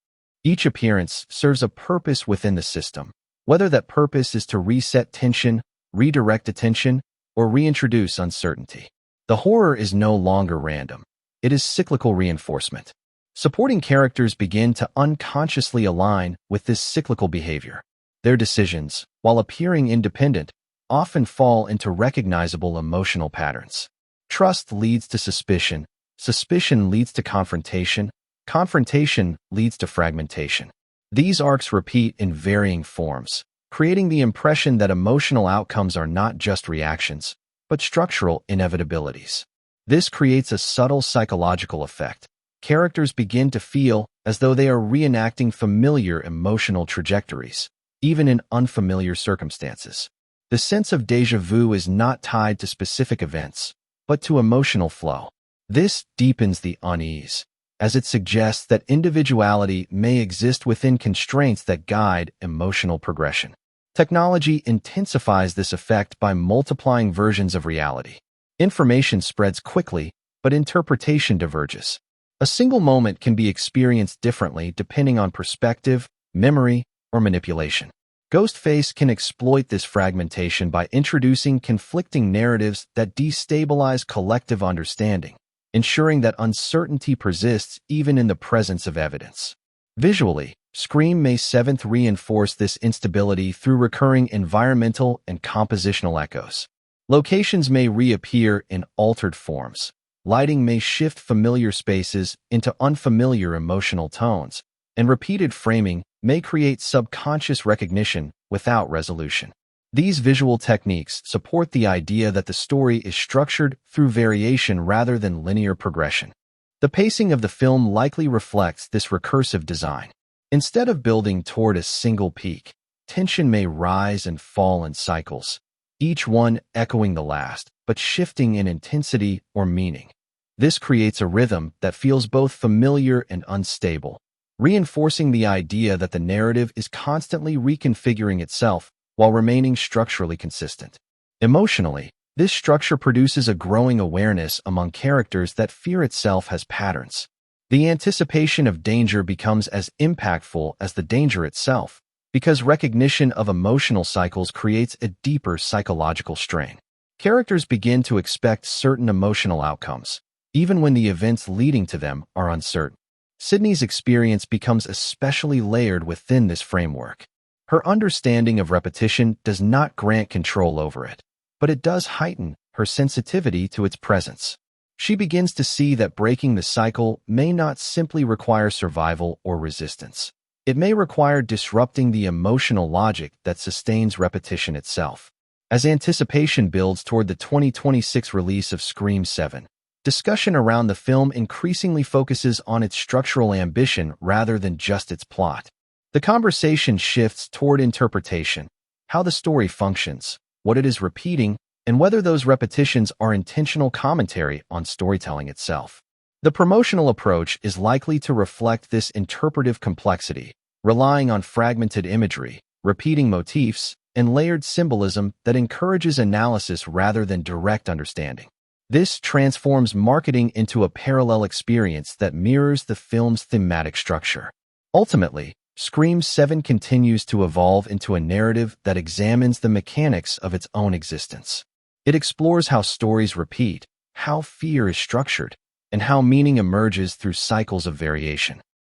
Each appearance serves a purpose within the system, whether that purpose is to reset tension, redirect attention, or reintroduce uncertainty. The horror is no longer random. It is cyclical reinforcement. Supporting characters begin to unconsciously align with this cyclical behavior. Their decisions, while appearing independent, often fall into recognizable emotional patterns. Trust leads to suspicion. Suspicion leads to confrontation. Confrontation leads to fragmentation. These arcs repeat in varying forms, creating the impression that emotional outcomes are not just reactions, but structural inevitabilities. This creates a subtle psychological effect. Characters begin to feel as though they are reenacting familiar emotional trajectories, even in unfamiliar circumstances. The sense of déjà vu is not tied to specific events, but to emotional flow. This deepens the unease, as it suggests that individuality may exist within constraints that guide emotional progression. Technology intensifies this effect by multiplying versions of reality. Information spreads quickly, but interpretation diverges. A single moment can be experienced differently depending on perspective, memory, or manipulation. Ghostface can exploit this fragmentation by introducing conflicting narratives that destabilize collective understanding, ensuring that uncertainty persists even in the presence of evidence. Visually, Scream 7 reinforce this instability through recurring environmental and compositional echoes. Locations may reappear in altered forms. Lighting may shift familiar spaces into unfamiliar emotional tones, and repeated framing may create subconscious recognition without resolution. These visual techniques support the idea that the story is structured through variation rather than linear progression. The pacing of the film likely reflects this recursive design. Instead of building toward a single peak, tension may rise and fall in cycles, each one echoing the last, but shifting in intensity or meaning. This creates a rhythm that feels both familiar and unstable, reinforcing the idea that the narrative is constantly reconfiguring itself while remaining structurally consistent. Emotionally, this structure produces a growing awareness among characters that fear itself has patterns. The anticipation of danger becomes as impactful as the danger itself, because recognition of emotional cycles creates a deeper psychological strain. Characters begin to expect certain emotional outcomes, even when the events leading to them are uncertain. Sidney's experience becomes especially layered within this framework. Her understanding of repetition does not grant control over it, but it does heighten her sensitivity to its presence. She begins to see that breaking the cycle may not simply require survival or resistance. It may require disrupting the emotional logic that sustains repetition itself. As anticipation builds toward the 2026 release of Scream 7, discussion around the film increasingly focuses on its structural ambition rather than just its plot. The conversation shifts toward interpretation, how the story functions, what it is repeating, and whether those repetitions are intentional commentary on storytelling itself. The promotional approach is likely to reflect this interpretive complexity, relying on fragmented imagery, repeating motifs, and layered symbolism that encourages analysis rather than direct understanding. This transforms marketing into a parallel experience that mirrors the film's thematic structure. Ultimately, Scream 7 continues to evolve into a narrative that examines the mechanics of its own existence. It explores how stories repeat, how fear is structured, and how meaning emerges through cycles of variation.